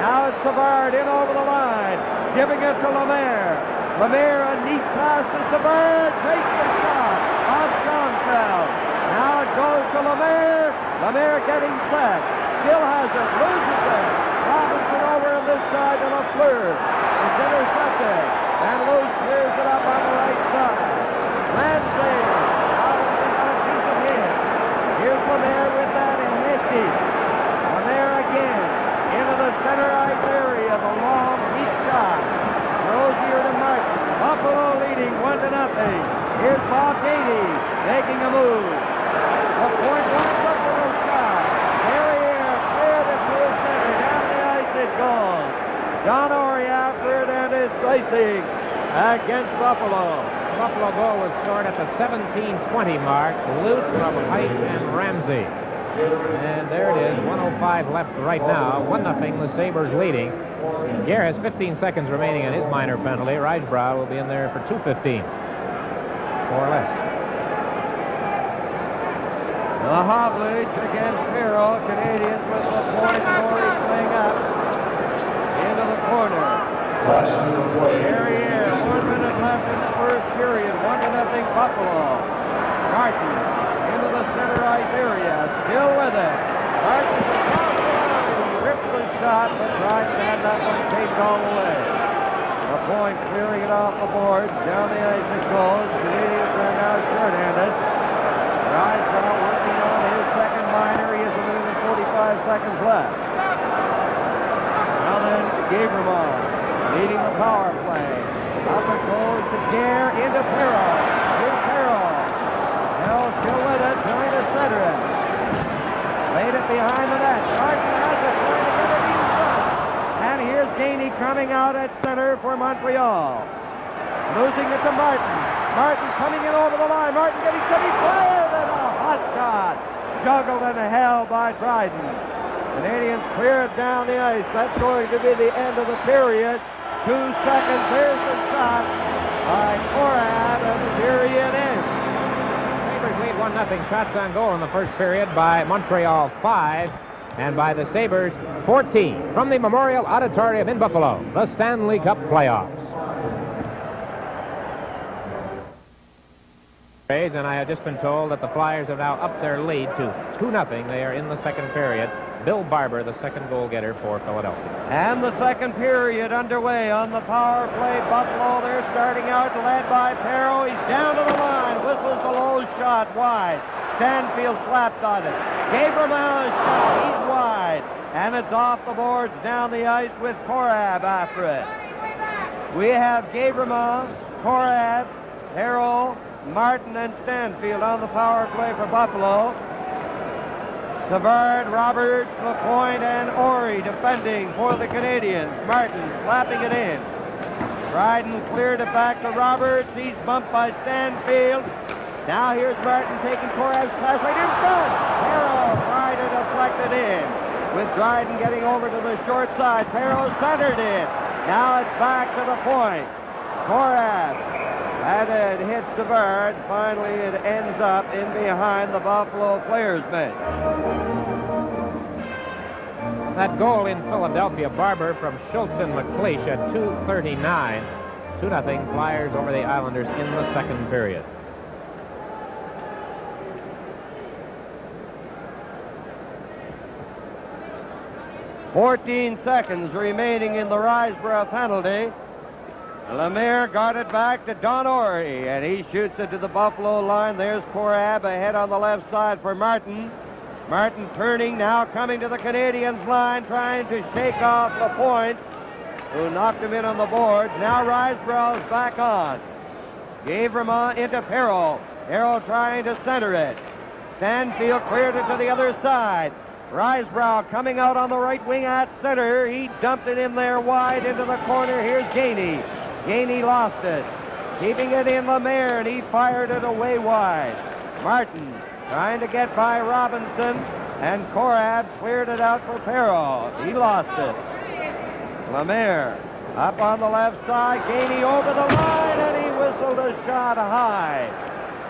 Now it's Savard in over the line. Giving it to Lemaire. Lemaire, a neat pass to Savard, takes the shot on Schoenfeld. Now it goes to Lemaire. Lemaire getting set. Still has it, loses it. Robinson over on this side to Lafleur. It's intercepted. And Luce clears it up on the right side. Ramsey. Robinson got a piece of hit. Here's Lemaire with that in Hickey. Lemaire again. Into the center ice area. The long, deep shot. Rozier to Martin. Buffalo leading 1-0. Here's Bob Gainey making a move. The point lines up for the shot. Carrier cleared it to his center. Down the ice it goes. John Ory after it, and it's icing against Buffalo. The Buffalo goal was scored at the 17:20 mark. Luce from Height and Ramsey. And there it is, 1:05 left right now. 1-0, the Sabres leading. Gare has 15 seconds remaining on his minor penalty. Risebrough will be in there for 2:15, or less. The Havlich against Farrell. Canadiens with the point. Morey playing up into the corner. Carrier, 1 minute left in the first period. 1-0 Buffalo. Martin into the center ice area. Still with it. Martin across the line. Rips the shot, but tries to have that one taped all the way. The point clearing it off the board. Down the ice it goes. Canadiens are now short-handed. Risebrough working on his second minor. He has a minute and 45 seconds left. Now then, Gabriel leading the power play. Up it goes to Gare into Farrell. Here's Farrell. Now still with it, trying to center it. Laid it behind the net. Martin has it, trying to get it in front. And here's Gainey coming out at center for Montreal. Losing it to Martin. Martin coming in over the line. Martin getting semi-fired and a hot shot. Juggled and held by Dryden. Canadiens clear it down the ice. That's going to be the end of the period. 2 seconds. There's the shot by Korab, and the period ends. Sabres lead 1-0. Shots on goal in the first period by Montreal 5 and by the Sabres 14. From the Memorial Auditorium in Buffalo, the Stanley Cup playoffs. And I have just been told that the Flyers have now upped their lead to 2-0. They are in the second period. Bill Barber, the second goal getter for Philadelphia. And the second period underway on the power play. Buffalo, they're starting out led by Perreault. He's down to the line. Whistles a low shot wide. Stanfield slapped on it. Gabriel's shot. He's wide. And it's off the boards down the ice with Korab after it. We have Gabriel, Korab, Perreault, Martin, and Stanfield on the power play for Buffalo. Savard, Roberts, LaPointe, and Ory defending for the Canadiens. Martin slapping it in. Dryden cleared it back to Roberts. He's bumped by Stanfield. Now here's Martin taking Korab's pass right in front. Perreault tried to deflect it in. With Dryden getting over to the short side. Perreault centered it. Now it's back to the point. Korab had it hit Savard. Finally, it ends up in behind the Buffalo players' bench. That goal in Philadelphia, Barber from Schultz and McLeish at 2:39. 2-0 Flyers over the Islanders in the second period. "14 seconds remaining in the Riseborough penalty. Lemaire got it back to Don Ory, and he shoots it to the Buffalo line. There's Korab ahead on the left side for Martin. Martin turning, now coming to the Canadiens line, trying to shake off LaPointe, who knocked him in on the boards. Now Riseborough's back on. Gave Vermont into Perreault. Perreault trying to center it. Stanfield cleared it to the other side. Riseborough coming out on the right wing at center. He dumped it in there wide into the corner. Here's Gainey. Gainey lost it. Keeping it in Lemaire, and he fired it away wide. Martin trying to get by Robinson, and Korab cleared it out for Perreault. He lost it. Lemaire up on the left side. Gainey over the line, and he whistled a shot high.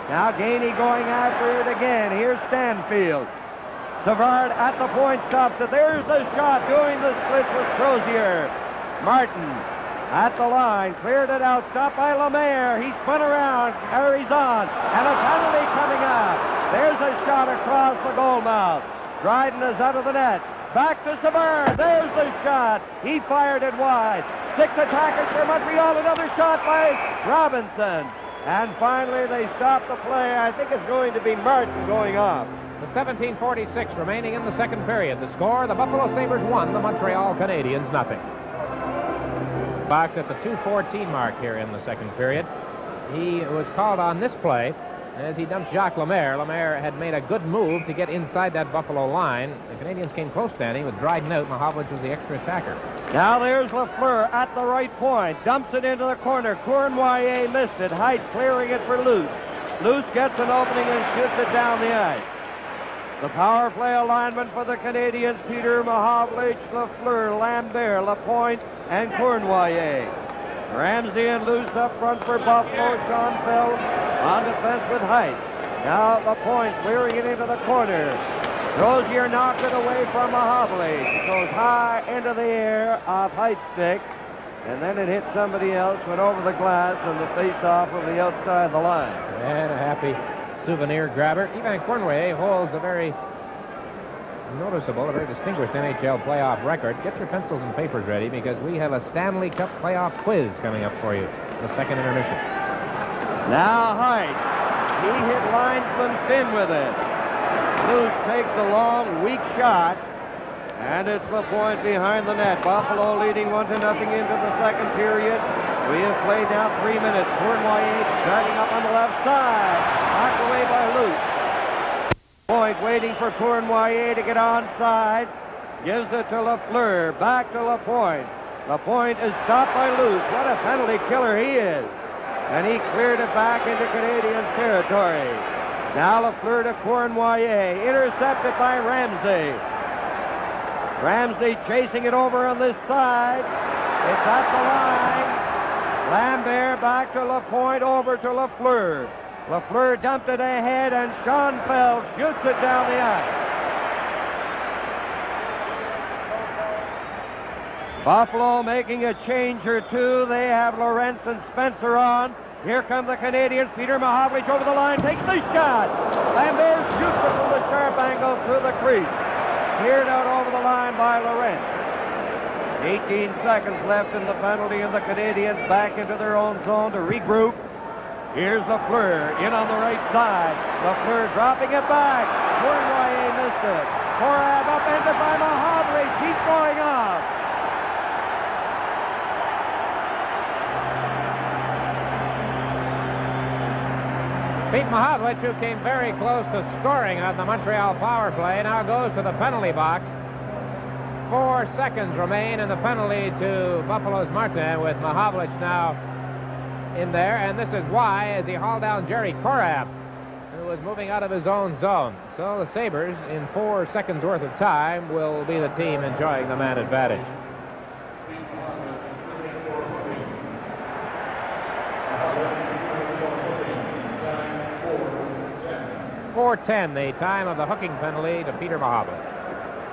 Now Gainey going after it again. Here's Stanfield. Savard at the point stops it. There's the shot doing the split with Crozier. Martin at the line, cleared it out, stopped by Lemaire. He spun around, carries on, and a penalty coming up. There's a shot across the goal mouth. Dryden is out of the net. Back to Savard. There's the shot. He fired it wide. 6 attackers for Montreal. Another shot by Robinson. And finally, they stop the play. I think it's going to be Martin going off. With 17:46 remaining in the second period. The score, the Buffalo Sabres 1, the Montreal Canadiens 0. Box at the 2:14 mark here in the second period. He was called on this play as he dumped Jacques Lemaire. Lemaire had made a good move to get inside that Buffalo line. The Canadiens came close standing with Dryden out. Mahovlich was the extra attacker. Now there's Lafleur at the right point. Dumps it into the corner. Cournoyer missed it. Height clearing it for Luce. Luce gets an opening and shoots it down the ice. The power play alignment for the Canadiens: Peter, Mahovlich, Lafleur, Lambert, Lapointe, and Cournoyer. Ramsey and Luce up front for Buffalo. Schoenfeld on defense with Height. Now Lapointe clearing it into the corner. Crozier knocked it away from Mahovlich. It goes high into the air off Height's stick, and then it hit somebody else, went over the glass, and the face-off of the outside of the line. And a happy souvenir grabber. Ivan Cournoyer holds a very noticeable, a very distinguished NHL playoff record. Get your pencils and papers ready, because we have a Stanley Cup playoff quiz coming up for you. The second intermission. Now Height. He hit linesman Finn with it. Luce takes a long, weak shot, and it's Lapointe behind the net. Buffalo leading 1-0 into the second period. We have played now 3 minutes. Cournoyer driving up on the left side. Knocked away by Luce. Point waiting for Cournoyer to get onside. Gives it to Lafleur. Back to Lapointe. Lapointe is stopped by Luce. What a penalty killer he is. And he cleared it back into Canadian territory. Now Lafleur to Cournoyer. Intercepted by Ramsey. Ramsey chasing it over on this side. It's at the line. Lambert back to Lapointe, over to Lafleur. Lafleur dumped it ahead, and Schoenfeld shoots it down the ice. Buffalo making a change or two. They have Lorentz and Spencer on. Here come the Canadiens. Peter Mahovlich over the line, takes the shot. Lambert shoots it from the sharp angle through the crease. Cleared out over the line by Laurent. 18 seconds left in the penalty, and the Canadiens back into their own zone to regroup. Here's Lafleur in on the right side. Lafleur dropping it back. Cournoyer missed it. Korab upended by Mahovlich. He's going off. Pete Mahovlich, who came very close to scoring on the Montreal power play, now goes to the penalty box. 4 seconds remain in the penalty to Buffalo's Martin, with Mahovlich now in there, and this is why, as he hauled down Jerry Korab, who was moving out of his own zone. So the Sabres, in 4 seconds worth of time, will be the team enjoying the man advantage. .410, the time of the hooking penalty to Peter Mahovlich.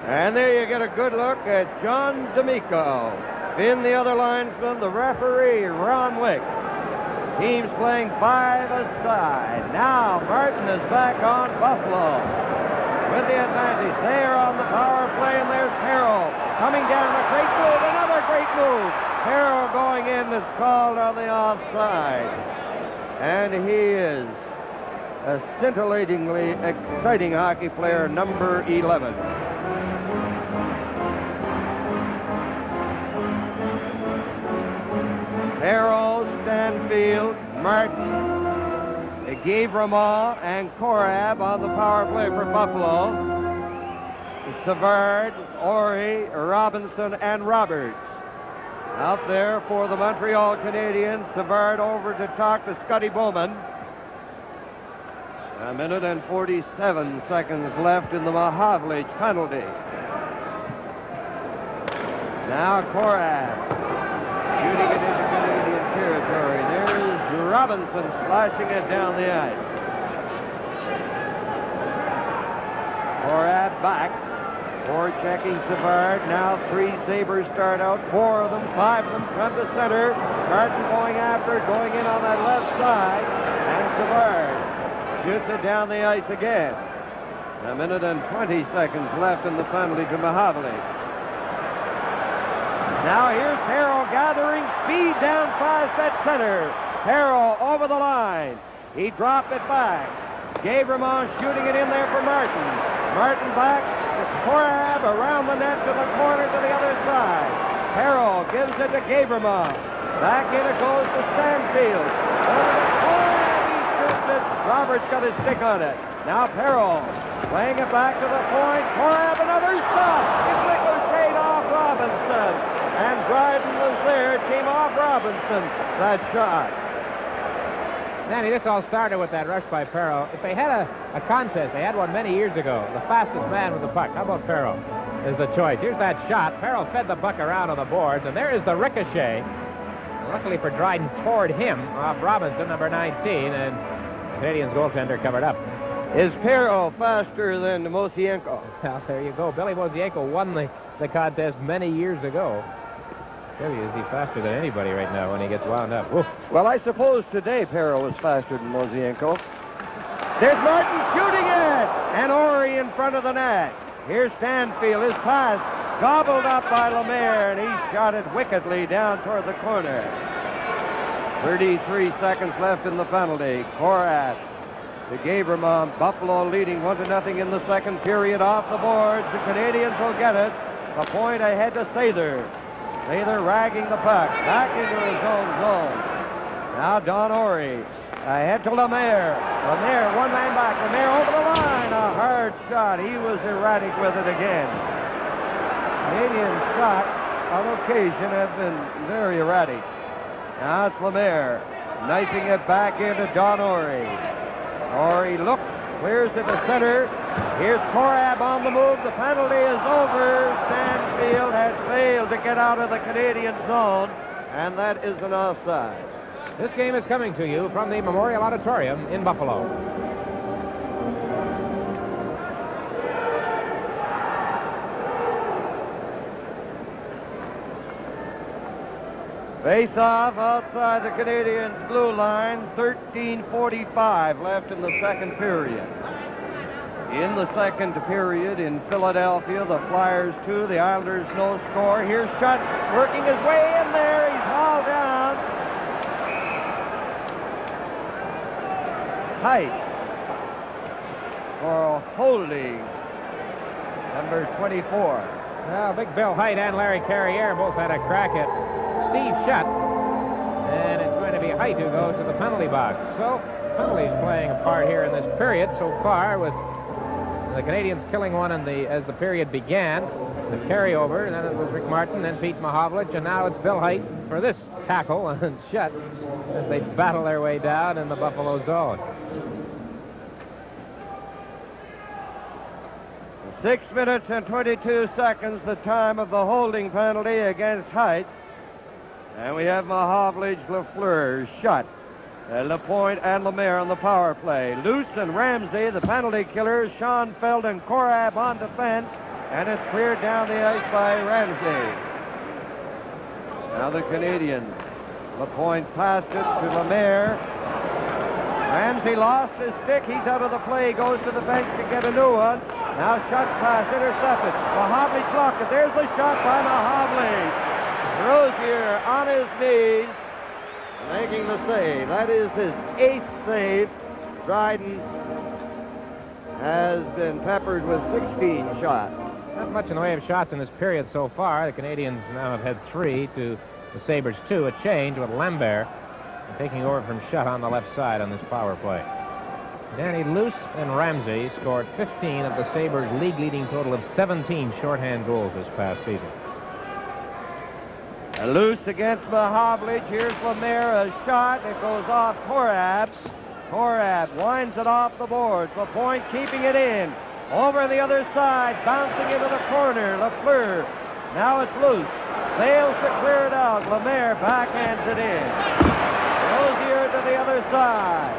And there you get a good look at John D'Amico. In the other linesman, the referee, Ron Wick. Teams playing 5 aside. Now Martin is back on Buffalo with the advantage. There on the power play, and there's Harrell coming down. A great move, another great move. Harrell going in is called on the offside. And he is a scintillatingly exciting hockey player, number 11. Harrell, Stanfield, Martin, Gavremont, and Korab on the power play for Buffalo. Savard, Ori, Robinson, and Roberts. Out there for the Montreal Canadiens. Savard over to talk to Scotty Bowman. 1 minute and 47 seconds left in the Mahovlich penalty. Now Korab shooting it into Canadian territory. There's Robinson slashing it down the ice. Korab back. 4 checking Savard. Now 3 Sabres start out. 4 of them, 5 of them come to center. Martin going after, going in on that left side. And Savard shoots it down the ice again. 1 minute and 20 seconds left in the penalty to Mahovlich. Now here's Harrell gathering speed down past at center. Harrell over the line. He dropped it back. Gavremont shooting it in there for Martin. Martin back. Korab around the net to the corner to the other side. Harrell gives it to Gavremont. Back in it goes to Stanfield. Over to Korab. He shoots it. Roberts got his stick on it. Now Perreault playing it back to the point. Korab, another stop. It ricocheted off Robinson. And Dryden was there. Came off Robinson. That shot. Danny, this all started with that rush by Perreault. If they had a contest, they had one many years ago, the fastest man with the puck. How about Perreault is the choice? Here's that shot. Perreault fed the puck around on the boards, and there is the ricochet. Luckily for Dryden, toward him off Robinson, number 19, and the Canadiens goaltender covered up. Is Perreault faster than Mosienko? Well, there you go. Billy Mosienko won the contest many years ago. Really, is he faster than anybody right now when he gets wound up? Woof. Well, I suppose today Perreault is faster than Mosienko. There's Martin shooting it, and Ori in front of the net. Here's Stanfield. His pass gobbled up by Lemaire, and he shot it wickedly down toward the corner. 33 seconds left in the penalty. Korab to Gavremont. Buffalo leading 1-0 in the second period off the boards. The Canadiens will get it. A point ahead to Sather. Sather ragging the puck back into his own zone. Now Don Ori ahead to Lemaire. Lemaire, one man back. Lemaire over the line. A hard shot. He was erratic with it again. Canadian shot on occasion have been very erratic. Now it's Lemaire knifing it back into Don Ori. Ori looks, clears it to center. Here's Korab on the move. The penalty is over. Stanfield has failed to get out of the Canadian zone, and that is an offside. This game is coming to you from the Memorial Auditorium in Buffalo. Face-off outside the Canadiens' blue line. 13:45 left in the second period. in the second period in Philadelphia. The Flyers 2, the Islanders no score. Here's Shutt working his way in there. He's hauled down. Height for holding number 24. Well, Big Bill Height and Larry Carriere both had a crack at Steve Shutt. And it's going to be Height who goes to the penalty box. So, penalties playing a part here in this period so far, with the Canadiens killing one as the period began. The carryover, and then it was Rick Martin, then Pete Mahovlich, and now it's Bill Height for this tackle and Shutt as they battle their way down in the Buffalo zone. 6 minutes and 22 seconds, the time of the holding penalty against Height. And we have Mahovlich, Lafleur, Shutt, Lapointe, and Lemaire on the power play. Luce and Ramsey, the penalty killers, Schoenfeld and Korab on defense, and it's cleared down the ice by Ramsey. Now the Canadiens. Lapointe passed it to Lemaire. Ramsey lost his stick. He's out of the play. Goes to the bench to get a new one. Now Shutt's pass intercepted. Mahovlich blocked it. There's the shot by Mahovlich. Rozier on his knees, making the save. That is his 8th save. Dryden has been peppered with 16 shots. Not much in the way of shots in this period so far. The Canadiens now have had 3 to the Sabres 2. A change with Lambert taking over from Shutt on the left side on this power play. Danny Luce and Ramsey scored 15 of the Sabres' league-leading total of 17 shorthand goals this past season. Luce against Mahovlich. Here's Lemaire, a shot. It goes off Korab. Korab winds it off the boards. Lapointe keeping it in. Over the other side, bouncing into the corner. Lafleur. Now it's Luce. Fails to clear it out. Lemaire backhands it in. Rozier to the other side.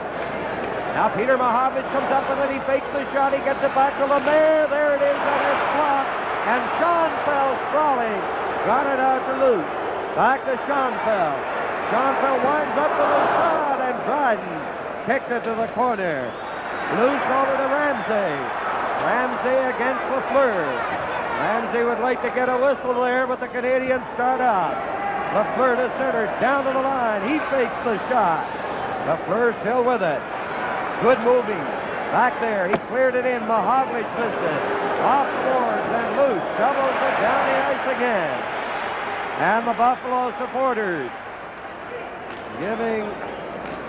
Now Peter Mahovlich comes up with it. He fakes the shot. He gets it back to Lemaire. There it is, and it's blocked. And Schoenfeld sprawling. Got it out to Luce. Back to Schoenfeld. Schoenfeld winds up with a shot, and Dryden kicked it to the corner. Luce over to Ramsey. Ramsey against Lafleur. Ramsey would like to get a whistle there, but the Canadiens start out. Lafleur to center, down to the line. He fakes the shot. Lafleur still with it. Good moving. Back there, he cleared it in. Mahovlich missed it. Off the boards, and Luce doubles it down the ice again. And the Buffalo supporters giving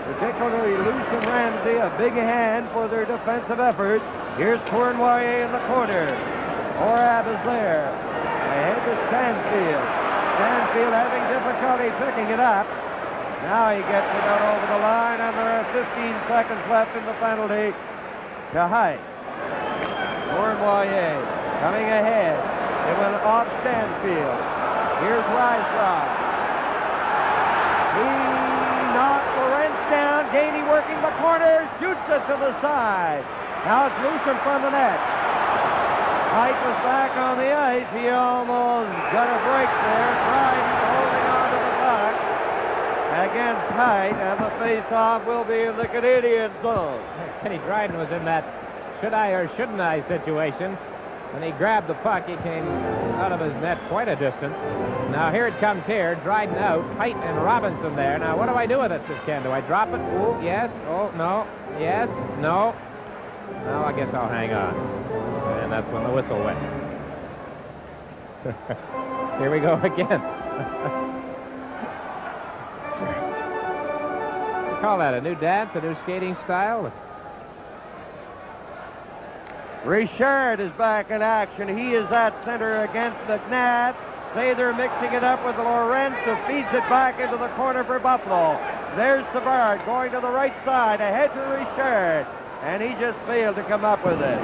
particularly Luce and Ramsey a big hand for their defensive efforts. Here's Cournoyer in the corner. Korab is there. Ahead to Stanfield. Stanfield having difficulty picking it up. Now he gets it out over the line, and there are 15 seconds left in the penalty to Height. Cournoyer coming ahead. It went off Stanfield. Here's Rysrod. He knocked Lorentz down. Gainey working the corner. Shoots it to the side. Now it's loose in front of the net. Height was back on the ice. He almost got a break there. Dryden holding on to the puck against Height, and the face-off will be in the Canadian zone. Kenny Dryden was in that should I or shouldn't I situation. When he grabbed the puck, he came out of his net quite a distance. Now here it comes here. Dryden out. Height and Robinson there. Now what do I do with it, says Ken? Do I drop it? Oh, yes. Oh, no. Yes. No. No, I guess I'll hang on. And that's when the whistle went. Here we go again. You call that a new dance, a new skating style? Richard is back in action. He is at center against McNabb. Sather mixing it up with Lorentz, who feeds it back into the corner for Buffalo. There's Savard going to the right side, ahead to Richard, and he just failed to come up with it.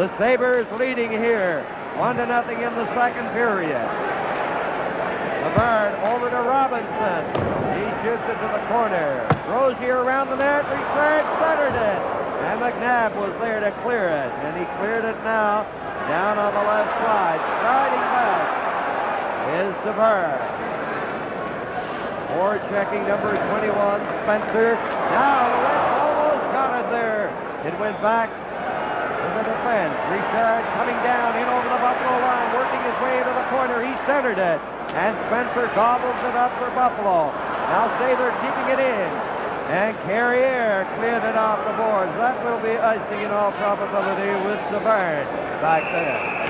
The Sabres leading here, 1-0 in the second period. Savard over to Robinson. He shoots it to the corner. Rozier around the net. Richard centered it. And McNabb was there to clear it, and he cleared it now down on the left side. Striding back is Savard. Checking number 21, Spencer. Now Lorentz almost got it there. It went back in the defense. Richard coming down in over the Buffalo line, working his way into the corner. He centered it, and Spencer gobbles it up for Buffalo. Now Sabres keeping it in, and Carrier cleared it off the boards. That will be icing in all probability with Savard back there.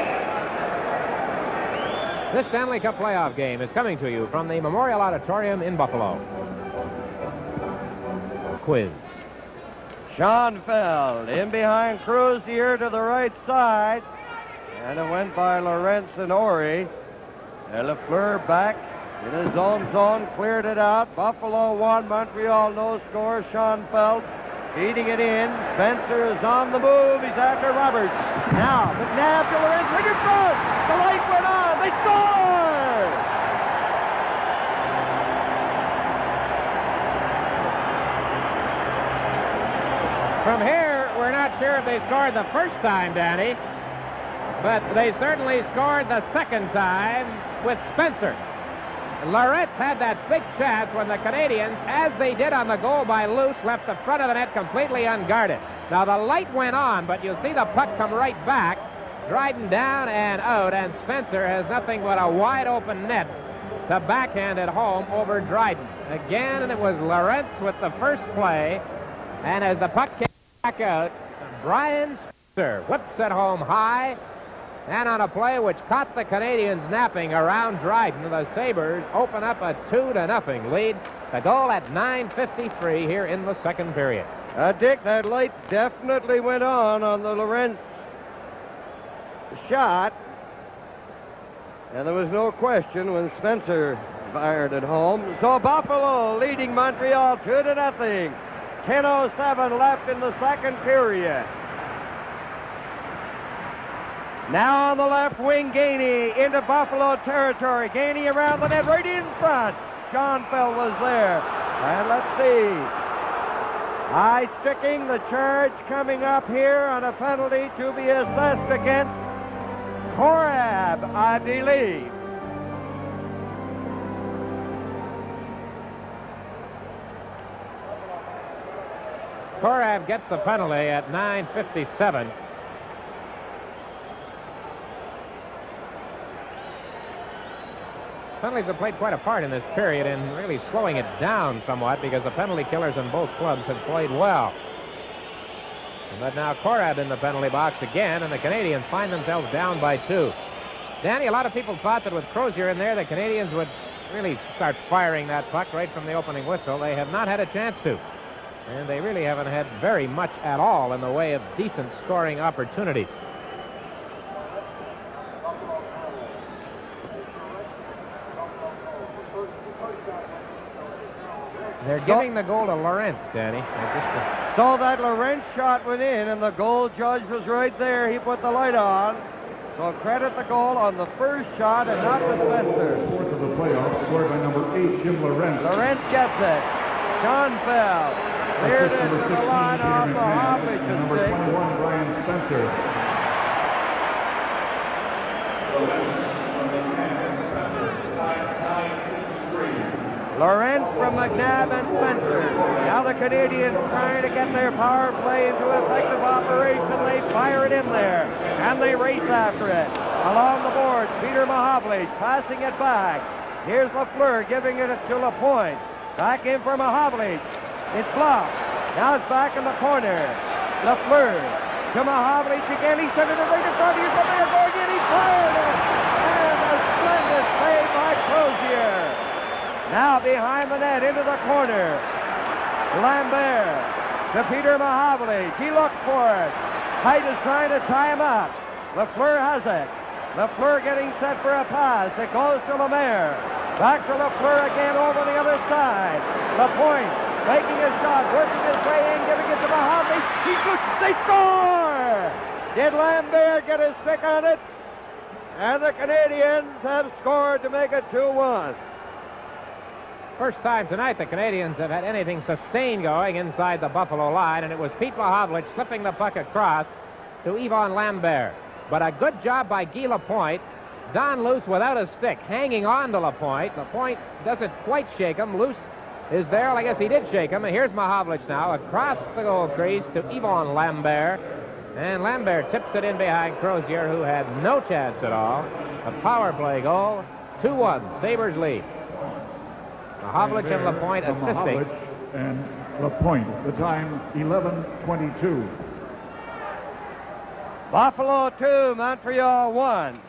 This Stanley Cup playoff game is coming to you from the Memorial Auditorium in Buffalo. Quiz. Schoenfeld in behind Crozier to the right side. And it went by Lorentz and Ori. And Lafleur back in his own zone, cleared it out. Buffalo 1, Montreal no score. Schoenfeld feeding it in. Spencer is on the move. He's after Roberts. Now, McNabb to Lorentz. Look at front. The light went on. They scored! From here, we're not sure if they scored the first time, Danny, but they certainly scored the second time with Spencer. Lorentz had that big chance when the Canadiens, as they did on the goal by Luce, left the front of the net completely unguarded. Now, the light went on, but you'll see the puck come right back. Dryden down and out, and Spencer has nothing but a wide-open net to backhand it home over Dryden. Again, and it was Lorentz with the first play, and as the puck came back out, Brian Spencer whips it home high, and on a play which caught the Canadiens napping around Dryden, the Sabres open up a 2-0 lead. The goal at 9:53 here in the second period. Dick, that light definitely went on the Lorentz shot, and there was no question when Spencer fired it home. So Buffalo leading Montreal 2-0. 10:07 left in the second period. Now on the left wing, Gainey into Buffalo territory. Gainey around the net, right in front. Schoenfeld was there. And let's see. High sticking, the charge coming up here on a penalty to be assessed against Korab, I believe. Korab gets the penalty at 9:57. Penalties have played quite a part in this period in really slowing it down somewhat because the penalty killers in both clubs have played well. But now Korab in the penalty box again, and the Canadiens find themselves down by 2. Danny, a lot of people thought that with Crozier in there, the Canadiens would really start firing that puck right from the opening whistle. They have not had a chance to. And they really haven't had very much at all in the way of decent scoring opportunities. They're giving the goal to Lorentz, Danny. So that Lorentz shot went in, and the goal judge was right there. He put the light on. So credit the goal on the first shot and not the Spencer. Fourth of the playoffs, scored by number 8, Jim Lorentz. Lorentz gets it. Schoenfeld cleared it to the line off the Hoffich. Number 21, Brian Spencer. Lorentz from McNabb and Spencer. Now the Canadiens trying to get their power play into effective operation. They fire it in there, and they race after it. Along the boards, Peter Mahovlich passing it back. Here's Lafleur giving it to Lapointe. Back in for Mahovlich. It's blocked. Now it's back in the corner. Lafleur to Mahovlich again. He sent it right in front. Here's Lafleur going in. He fired it. And a splendid save by Crozier. Now behind the net into the corner. Lambert to Peter Mahovlich. He looked for it. Height is trying to tie him up. Lafleur has it. Lafleur getting set for a pass. It goes to Lemaire. Back to Lafleur again over the other side. Lapointe making a shot, working his way in, giving it to Mahovlich. He shoots. They score! Did Lambert get his stick on it? And the Canadiens have scored to make it 2-1. First time tonight the Canadiens have had anything sustained going inside the Buffalo line, and it was Pete Mahovlich slipping the puck across to Yvon Lambert. But a good job by Guy Lapointe. Don Luce without a stick, hanging on to Lapointe. Lapointe doesn't quite shake him. Luce is there. Well, I guess he did shake him. And here's Mahovlich now across the goal crease to Yvon Lambert. And Lambert tips it in behind Crozier, who had no chance at all. A power play goal. 2-1. Sabres lead. Mahovlich and Lapointe assisting. And Lapointe. The time 11:22. Buffalo 2, Montreal 1.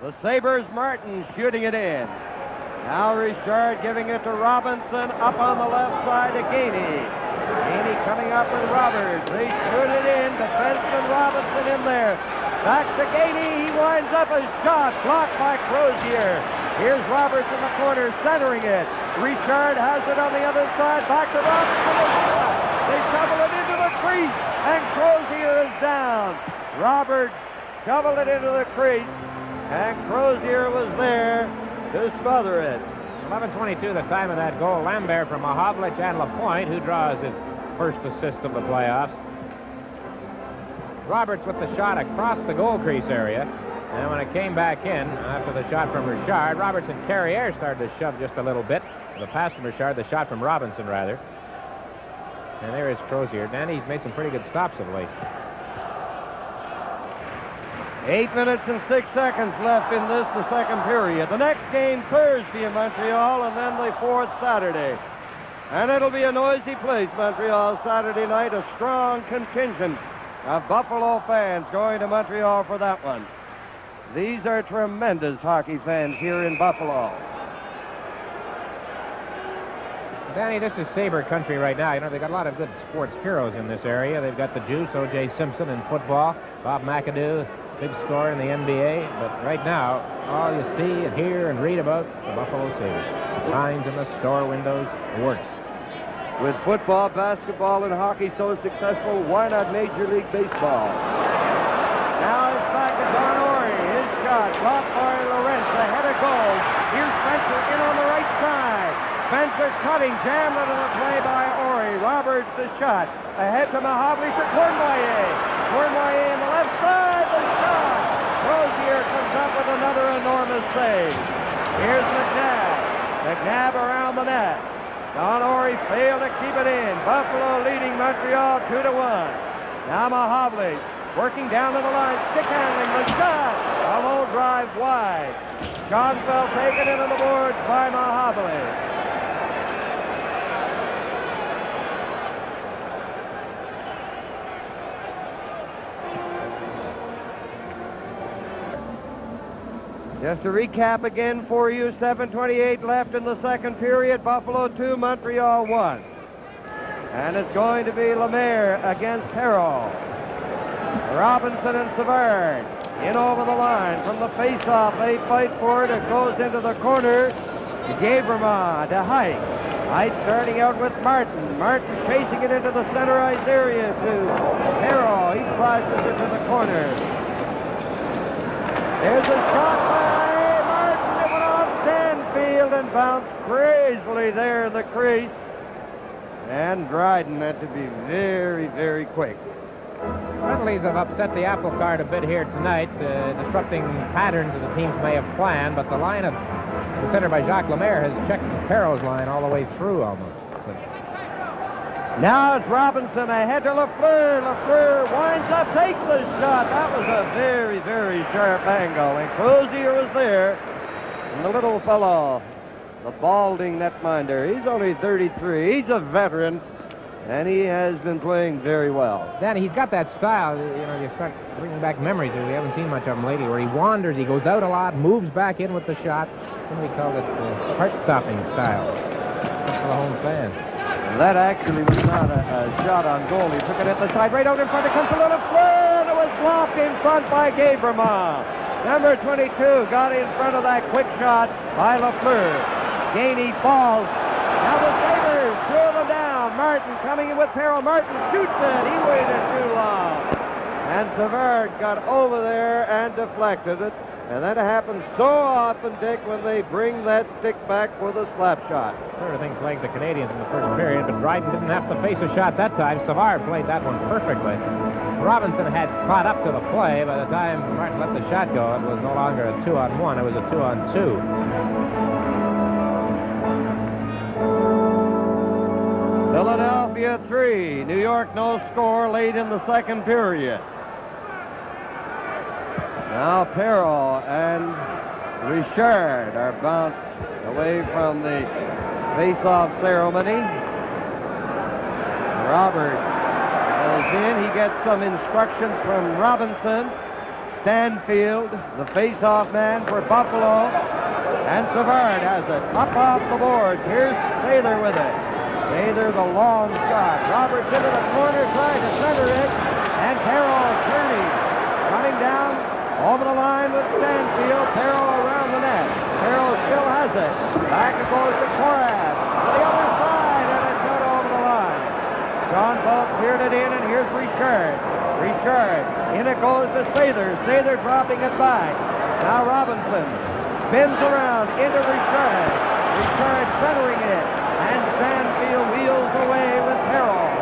The Sabres, Martin shooting it in. Now Richard giving it to Robinson up on the left side to Gainey. Gainey coming up with Roberts. They shoot it in. Defenseman Robinson in there. Back to Gainey. He winds up a shot blocked by Crozier. Here's Roberts in the corner centering it. Richard has it on the other side. Back to Robinson. They shovel it into the crease and Crozier is down. Roberts shoveled it into the crease and Crozier was there to smother it. 11:22 the time of that goal. Lambert from Mahovlich and Lapointe, who draws his first assist of the playoffs. Roberts with the shot across the goal crease area. And when it came back in after the shot from Richard, Roberts and Carrier started to shove just a little bit. The pass from Richard, the shot from Robinson, rather. And there is Crozier. Danny's made some pretty good stops of late. 8 minutes and 6 seconds left in this, the second period. The next game Thursday in Montreal, and then the fourth Saturday. And it'll be a noisy place, Montreal, Saturday night. A strong contingent of Buffalo fans going to Montreal for that one. These are tremendous hockey fans here in Buffalo. Danny, this is Sabre country right now. You know, they've got a lot of good sports heroes in this area. They've got the Juice, O.J. Simpson in football, Bob McAdoo, big scorer in the NBA. But right now, all you see and hear and read about the Buffalo Sabres. Signs in the store windows, works. With football, basketball, and hockey so successful, why not Major League Baseball? Now it's back to Don Ory. His shot blocked by Lorentz ahead of goal. Here's Spencer in on the right side. Spencer cutting, jammed into the play by Ory. Roberts the shot. Ahead to Mahovlich to Cournoyer. Cournoyer in the left side, the shot. Crozier comes up with another enormous save. Here's McNabb. McNabb around the net. Don Ory failed to keep it in. Buffalo leading Montreal 2-1. Now Mahovlich working down to the line, stick handling the shot. A low drive wide. Schoenfeld taken into the boards by Mahovlich. Just to recap again for you, 7:28 left in the second period. Buffalo 2, Montreal 1. And it's going to be Lemaire against Harrell. Robinson and Savard in over the line. From the face-off, they fight for it. It goes into the corner to Gabremont, to Height. Height starting out with Martin. Martin chasing it into the center ice area to Harrell. He flashes it to the corner. There's a shot by Martin. It went off Stanfield and bounced crazily there in the crease. And Dryden had to be very, very quick. Penalties have upset the apple cart a bit here tonight, disrupting patterns that the teams may have planned, but the line of the center by Jacques Lemaire has checked Perrot's line all the way through almost. But now it's Robinson ahead to Lafleur. Lafleur winds up, takes the shot. That was a very, very sharp angle. And Crozier was there. And the little fellow, the balding netminder, he's only 33. He's a veteran. And he has been playing very well. Danny, he's got that style, you know, you start bringing back memories. We haven't seen much of him lately, where he wanders, he goes out a lot, moves back in with the shot. What do we call it? Heart-stopping style. That's for the home fans. That actually was not a shot on goal. He took it at the side, right out in front. It comes to Lafleur, and it was blocked in front by Gabremont. Number 22 got in front of that quick shot by Lafleur. Gainey falls. Now the Sabres throw them down. Martin coming in with Perreault. Martin shoots it. He waited too long. And Savard got over there and deflected it. And that happens so often, Dick, when they bring that stick back with a slap shot. Sort of thing plagued the Canadiens in the first period, but Dryden didn't have to face a shot that time. Savard played that one perfectly. Robinson had caught up to the play. By the time Martin let the shot go, it was no longer a 2-on-1. It was a 2-on-2. Philadelphia Philadelphia 3. New York no score late in the second period. Now Perrault and Richard are bounced away from the face-off ceremony. Robert goes in. He gets some instructions from Robinson. Stanfield, the face-off man for Buffalo. And Savard has it. Up off the boards. Here's Sather with it. Sather, the long shot. Roberts into the corner, trying to center it. And Perrault turning. Coming down over the line with Stanfield. Perrault around the net. Perrault still has it. Back it goes to Korath. To the other side, and it's out over the line. John Bolt cleared it in, and here's Richard. Richard. In it goes to Sather. Sather dropping it back. Now Robinson spins around into Richard. Richard centering it. And Stanfield wheels away with Perrault.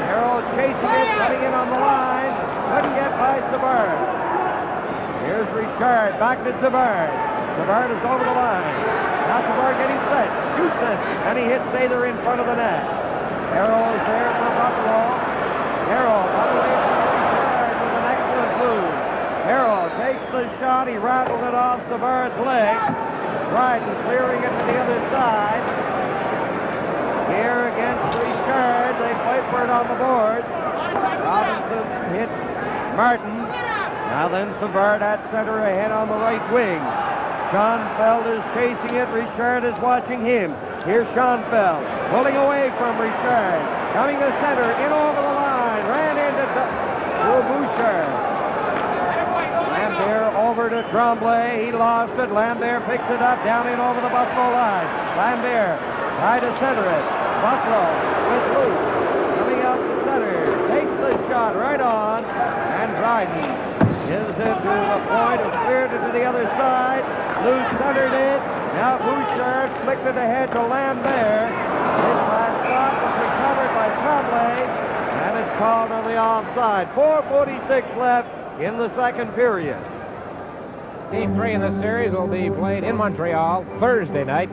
Perrault chasing it, coming in on the line. Couldn't get by Savard. Here's Richard, back to Savard. Savard is over the line. Now Savard getting set, shoots it, and he hits Sather in front of the net. Perrault is there for Buffalo. Perrault got away from Richard with an excellent move. Perrault takes the shot, he rattled it off Savard's leg. Dryden clearing it to the other side. Here against Richard, they fight for it on the board. Robinson hits Martin. Now then Savard at center ahead on the right wing. Schoenfeld is chasing it. Richard is watching him. Here's Schoenfeld pulling away from Richard. Coming to center, in over the line. Ran into Bouchard. Lambert over to Tremblay. He lost it. Lambert picks it up down in over the Buffalo line. Lambert tried to center it. Buffalo with Luce. Coming out to center. Takes the shot right on. And Dryden gives it to LaPointe, who cleared it to the other side. Luce centered it. Now Bouchard flicked it ahead to Lambert. His last shot was recovered by Tremblay, and it's called on the offside. 4:46 left in the second period. Game 3 in this series will be played in Montreal Thursday night,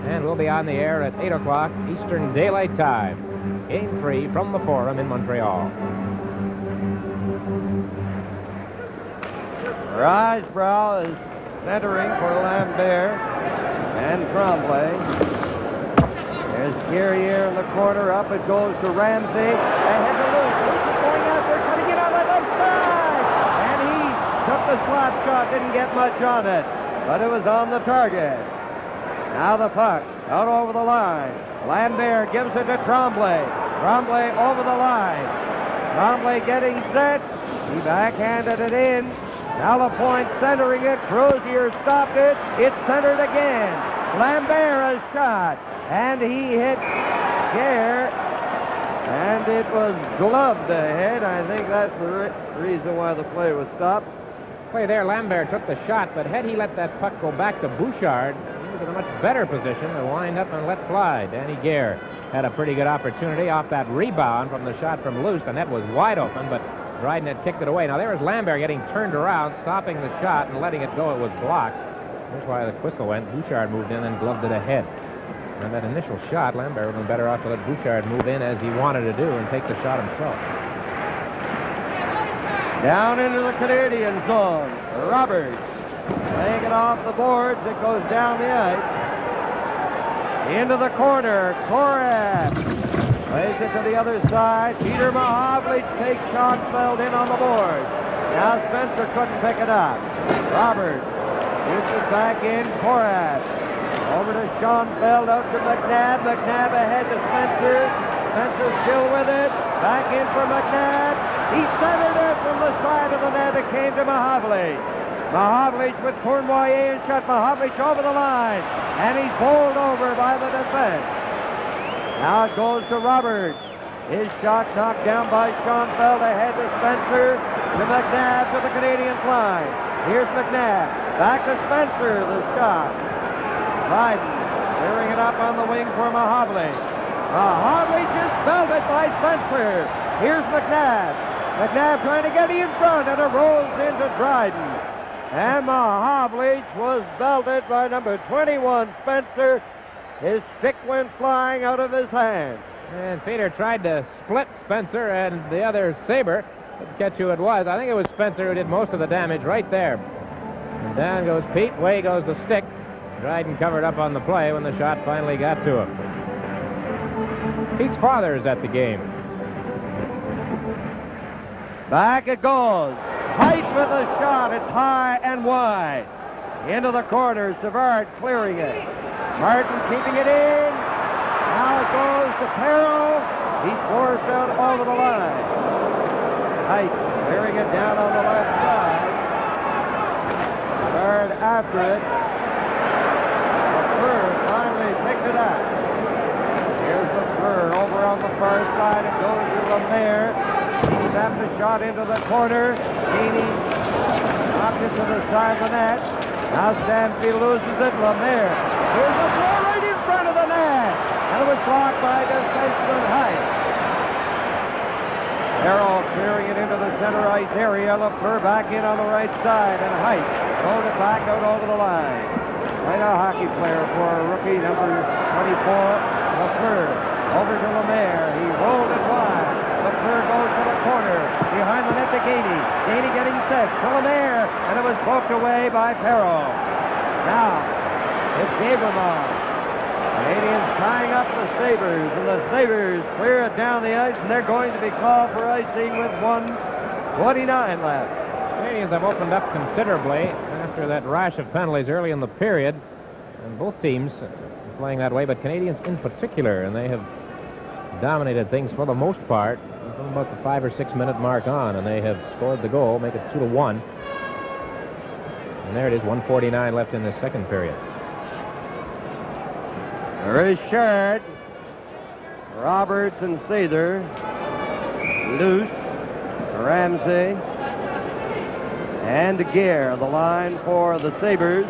and we'll be on the air at 8 o'clock Eastern Daylight Time. Game 3 from the Forum in Montreal. Risebrough is centering for Lambert and Tremblay. There's Carrier in the corner. Up it goes to Ramsey. Ahead to Luce. Luce is going out there, cutting it on the left side. And he took the slap shot. Didn't get much on it, but it was on the target. Now the puck out over the line. Lambert gives it to Tremblay. Tremblay over the line. Tremblay getting set. He backhanded it in. Now LaPointe centering it. Crozier stopped it. It's centered again. Lambert has shot. And he hit Gare. And it was gloved ahead. I think that's the reason why the play was stopped. Play there, Lambert took the shot, but had he let that puck go back to Bouchard, he was in a much better position to wind up and let fly. Danny Gare had a pretty good opportunity off that rebound from the shot from Luce. The net was wide open, but Dryden had kicked it away. Now there was Lambert getting turned around, stopping the shot and letting it go. It was blocked. That's why the whistle went. Bouchard moved in and gloved it ahead. And that initial shot, Lambert would have been better off to let Bouchard move in as he wanted to do and take the shot himself. Down into the Canadian zone. Roberts laying it off the boards. It goes down the ice. Into the corner. Korath plays it to the other side. Peter Mahovlich takes Schoenfeld in on the board. Now Spencer couldn't pick it up. Roberts shoots it back in. Korath over to Schoenfeld, out to McNabb. McNabb ahead to Spencer. Spencer still with it. Back in for McNabb. He centered it from the side of the net. It came to Mahovlich. Mahovlich with Cournoyer and shot Mahovlich over the line. And he's bowled over by the defense. Now it goes to Roberts. His shot knocked down by Schoenfeld ahead to Spencer. To McNabb to the Canadiens line. Here's McNabb. Back to Spencer. The shot. Biden clearing it up on the wing for Mahovlich. Mahovlich is belted by Spencer. Here's McNabb. McNabb trying to get in front, and it rolls into Dryden. And Mahovlich was belted by number 21, Spencer. His stick went flying out of his hand. And Peter tried to split Spencer and the other Sabre. Catch who it was. I think it was Spencer who did most of the damage right there. And down goes Pete. Way goes the stick. Dryden covered up on the play when the shot finally got to him. Pete's father is at the game. Back it goes. Height with a shot. It's high and wide. Into the corner. Savard clearing it. Martin keeping it in. Now it goes to Perro. He's forced out over the line. Height clearing it down on the left side. Savard after it. LaFleur finally picked it up. Here's LaFleur over on the far side. It goes to Lemaire. He tapped the shot into the corner. Heaney knocked it to the side of the net. Now Stanfield loses it. Lemaire. Here's the throw right in front of the net. And it was blocked by defenseman Height. Arrow clearing it into the center ice area. LaFleur back in on the right side. And Height rolled it back out over the line. Right, a hockey player for a rookie, number 24, LaFleur. Over to Lemaire. He rolled it wide. LaFleur goes to the corner. Behind the net to Gainey. Gainey getting set to Lemaire. And it was poked away by Perro. Now, it's Gabriel. Canadians tying up the Sabres. And the Sabres clear it down the ice. And they're going to be called for icing with 1:29 left. Canadians have opened up considerably after that rash of penalties early in the period. And both teams are playing that way, but Canadians in particular. And they have dominated things for the most part from about the 5 or 6 minute mark on, and they have scored the goal, make it 2-1. And there it is, 1:49 left in the second period. Richard, Roberts and Sather, Luce, Ramsey, and Gare, the line for the Sabres.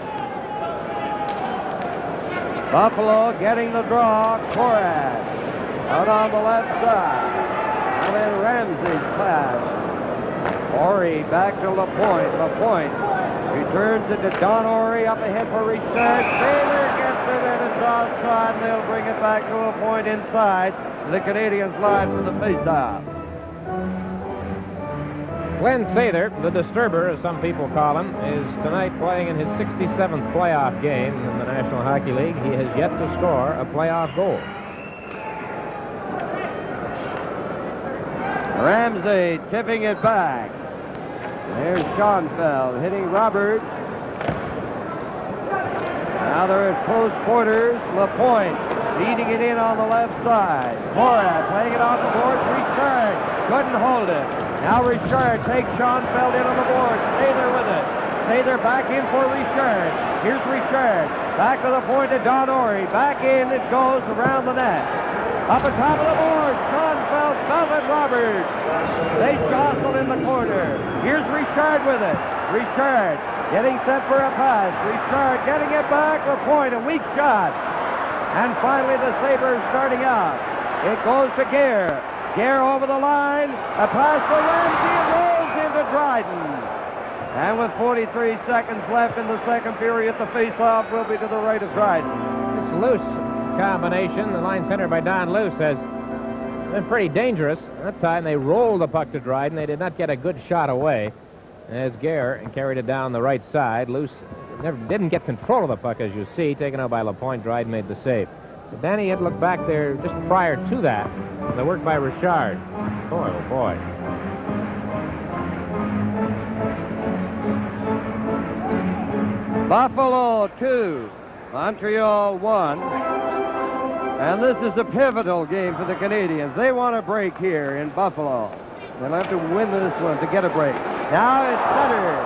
Buffalo getting the draw, Korat. Out on the left side. And then Ramsey's pass. Ori back to LaPointe. LaPointe returns it to Don Ori up ahead for Richard. Taylor gets it and it's offside. And they'll bring it back to LaPointe inside. The Canadiens line for the faceoff. Glenn Sather, the disturber, as some people call him, is tonight playing in his 67th playoff game in the National Hockey League. He has yet to score a playoff goal. Ramsey tipping it back. There's Schoenfeld hitting Roberts. Now they're at close quarters. LaPointe feeding it in on the left side. Korat playing it off the boards. Richard couldn't hold it. Now Richard takes Schoenfeld in on the boards. Sather with it. Sather back in for Richard. Here's Richard. Back to the point to Don Ori. Back in it goes around the net. Up the top of the board, Schoenfeld, Velvet Roberts. They jostle in the corner. Here's Richard with it. Richard getting set for a pass. Richard getting it back. LaPointe, a weak shot. And finally the Sabres starting out. It goes to Gare. Gare over the line. A pass for Ramsey. It rolls into Dryden. And with 43 seconds left in the second period, the faceoff will be to the right of Dryden. This loose combination, the line center by Don Luce, has been pretty dangerous. That time they rolled the puck to Dryden. They did not get a good shot away as Gare carried it down the right side. Luce didn't get control of the puck, as you see. Taken out by LaPointe. Dryden made the save. But Danny had looked back there just prior to that. The work by Richard. Boy, oh boy. Buffalo 2, Montreal 1. And this is a pivotal game for the Canadiens. They want a break here in Buffalo. They'll have to win this one to get a break. Now it's center.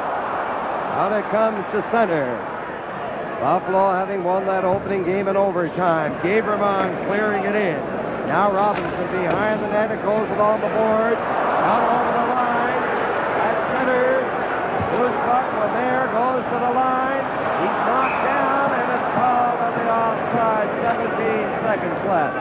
Out it comes to center. Buffalo having won that opening game in overtime. Gaberman clearing it in. Now Robinson behind the net. It goes along the boards. Out over the line. At center. Loose puck. Lemaire goes to the line. He's knocked down, and it's called on the offside. 17 seconds left.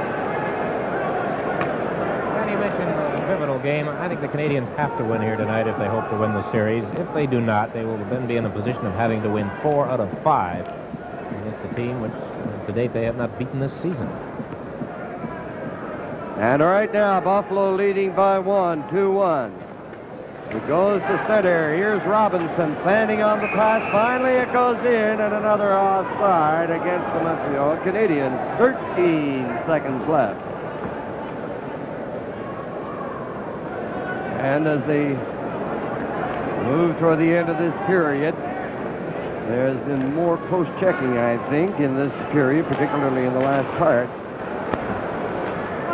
And you mentioned the pivotal game. I think the Canadiens have to win here tonight if they hope to win the series. If they do not, they will then be in a position of having to win 4 out of 5 against a team which, to date, they have not beaten this season. And right now, Buffalo leading by 2-1. It goes to center. Here's Robinson standing on the pass. Finally, it goes in, and another offside against the Montreal Canadiens. 13 seconds left. And as they move toward the end of this period, there's been more post-checking, I think, in this period, particularly in the last part.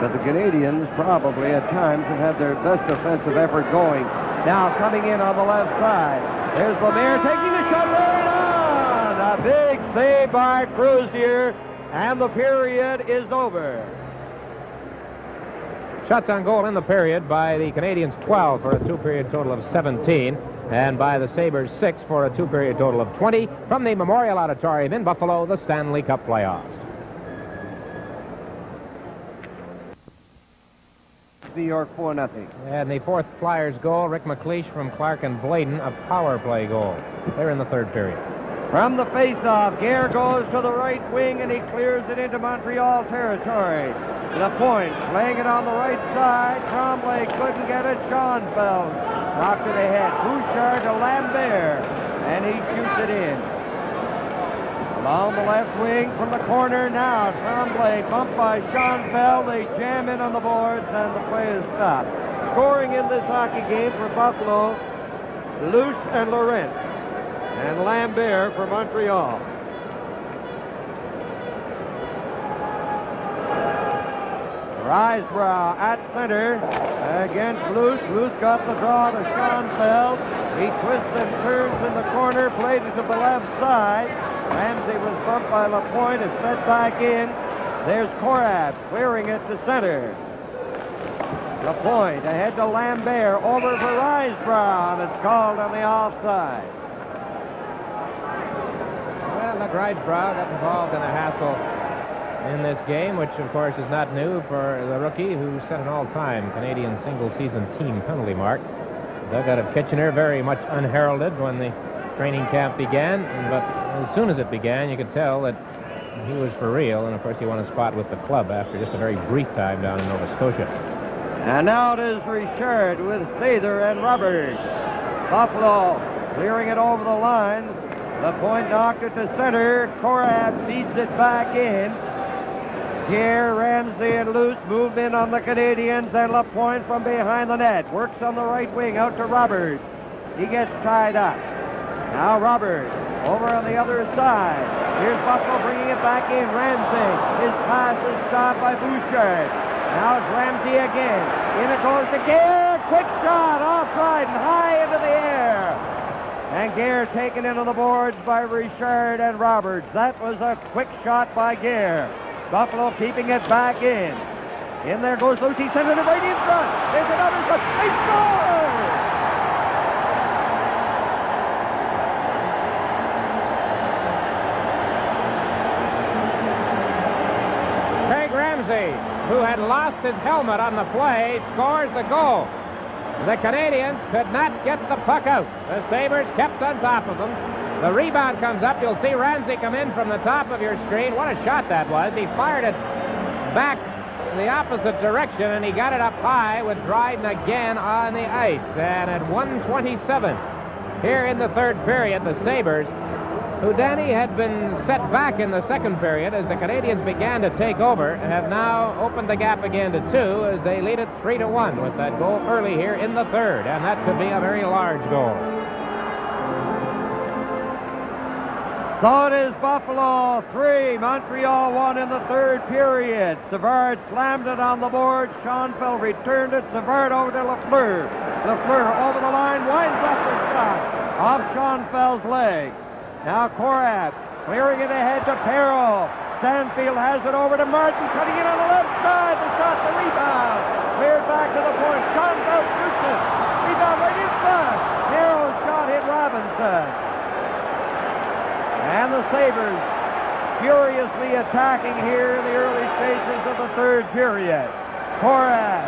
But the Canadiens probably at times have had their best offensive effort going. Now coming in on the left side. There's Lemaire taking the shot right on. A big save by Cruzier, and the period is over. Shots on goal in the period by the Canadiens, 12 for a two-period total of 17, and by the Sabres, 6 for a two-period total of 20. From the Memorial Auditorium in Buffalo, the Stanley Cup playoffs. New York 4-0. And the fourth Flyers goal, Rick McLeish from Clark and Bladen, a power play goal. They're in the third period. From the faceoff, Gare goes to the right wing, and he clears it into Montreal territory. The point, laying it on the right side. Tremblay couldn't get it. Schoenfeld knocked it ahead. Bouchard to Lambert, and he shoots it in. Along the left wing from the corner now. Tremblay bumped by Schoenfeld. They jam in on the boards, and the play is stopped. Scoring in this hockey game for Buffalo, Luce and Laurent. And Lambert for Montreal. Risebrough at center against Luce. Luce got the draw to Schoenfeld. He twists and turns in the corner, played it to the left side. Ramsey was bumped by Lapointe, is set back in. There's Korab clearing it to center. Lapointe ahead to Lambert, over for Risebrough, and it's called on the offside. Well, look, Risebrough got involved in a hassle in this game, which of course is not new for the rookie who set an all-time Canadian single-season team penalty mark. Dugout of Kitchener very much unheralded when the training camp began, but as soon as it began, you could tell that he was for real, and of course he won a spot with the club after just a very brief time down in Nova Scotia. And now it is Richard with Sather and Roberts. Buffalo clearing it over the line. The point knocked it to center. Korab feeds it back in. Gare, Ramsey, and Luce move in on the Canadiens, and Lapointe from behind the net works on the right wing out to Roberts. He gets tied up. Now Roberts over on the other side. Here's Buffalo bringing it back in. Ramsey. His pass is stopped by Bouchard. Now it's Ramsey again. In it goes to Gare. Quick shot offside and high into the air. And Gare taken into the boards by Richard and Roberts. That was a quick shot by Gare. Buffalo keeping it back in. In there goes Luce. He sends it right in front. There's another shot. They score! Ramsey, who had lost his helmet on the play, scores the goal. The Canadiens could not get the puck out. The Sabres kept on top of them. The rebound comes up. You'll see Ramsey come in from the top of your screen. What a shot that was. He fired it back in the opposite direction, and he got it up high with Dryden again on the ice. And at 1:27 here in the third period, the Sabres, who, Danny, had been set back in the second period as the Canadiens began to take over, have now opened the gap again to 2 as they lead it 3-1 with that goal early here in the third, and that could be a very large goal. So it is Buffalo 3, Montreal 1 in the third period. Savard slammed it on the board. Schoenfeld returned it. Savard over to Lafleur. Lafleur over the line, winds up the shot off Schoenfeld's leg. Now Korab clearing it ahead to Perreault. Stanfield has it over to Martin, cutting it on the left side. The shot, the rebound. Cleared back to the point. Schoenfeld shoots it. Rebound right in front. Perreault's shot hit Robinson. And the Sabres furiously attacking here in the early stages of the third period. Korab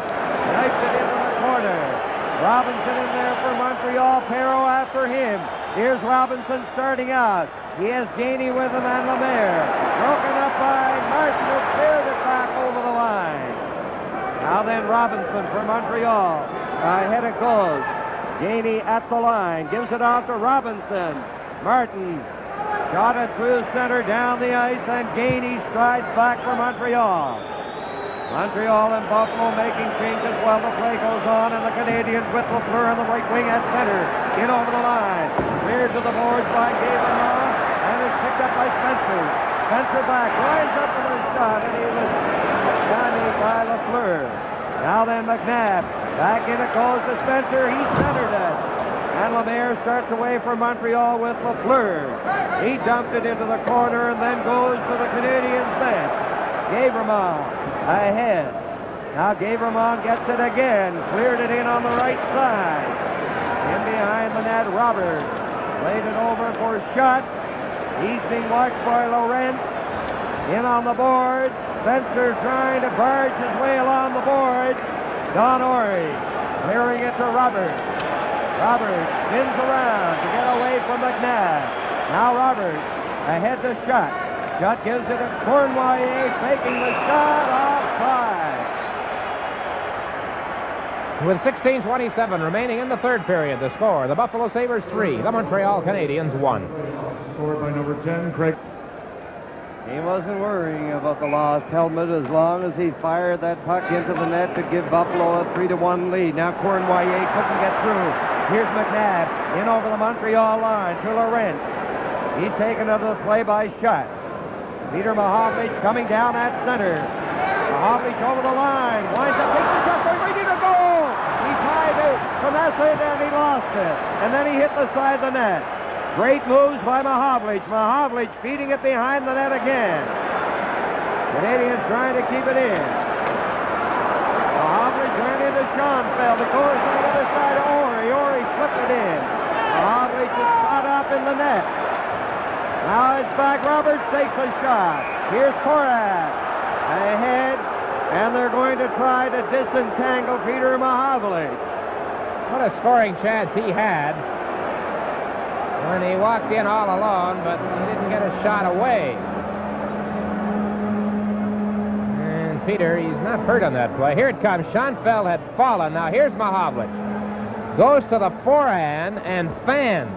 knifed it into the corner. Robinson in there for Montreal. Perreault after him. Here's Robinson starting out. He has Janey with him and Lemaire. Broken up by Martin, who cleared it back over the line. Now then Robinson for Montreal. Ahead it goes. Gainey at the line. Gives it off to Robinson. Martin shot it through center down the ice, and Gainey strides back for Montreal. Montreal and Buffalo making changes while the play goes on, and the Canadiens with Lafleur on the right wing at center. In over the line. Cleared to the boards by Gabriel, and is picked up by Spencer. Spencer back, lines up with a shot, and he was stymied by Lafleur. Now then McNabb. Back in it goes to Spencer. He centered it. And Lemaire starts away from Montreal with Lafleur. He dumped it into the corner and then goes to the Canadiens bench. Gabremont ahead. Now Gabremont gets it again. Cleared it in on the right side. In behind the net, Roberts. Laid it over for Schott. He's being watched by Lorentz. In on the board. Spencer trying to barge his way along the board. Don Orey clearing it to Roberts. Roberts spins around to get away from McNabb. Now Roberts ahead to Schott. Schott gives it to Cournoyer, faking the shot offside. With 16:27 remaining in the third period, the score, the Buffalo Sabres 3, the Montreal Canadiens 1. Scored by number 10, Craig. He wasn't worrying about the lost helmet as long as he fired that puck into the net to give Buffalo a 3-1 lead. Now Cournoyer couldn't get through. Here's McNabb in over the Montreal line to Lorentz. He's taken out of the play by Schott. Peter Mahovlich coming down at center. Mahovlich over the line. Winds up, takes the shot, going right into goal. He tied it from that side and he lost it. And then he hit the side of the net. Great moves by Mahovlich. Mahovlich feeding it behind the net again. Canadiens trying to keep it in. Mahovlich ran into Schoenfeld. It goes to the other side of Orey. Orey flipped it in. Mahovlich is caught up in the net. Now it's back. Roberts takes a shot. Here's Korat ahead, and they're going to try to disentangle Peter Mahovlich. What a scoring chance he had when he walked in all alone, but he didn't get a shot away. And Peter, he's not hurt on that play. Here it comes. Schoenfeld had fallen. Now here's Mahovlich. Goes to the forehand and fans.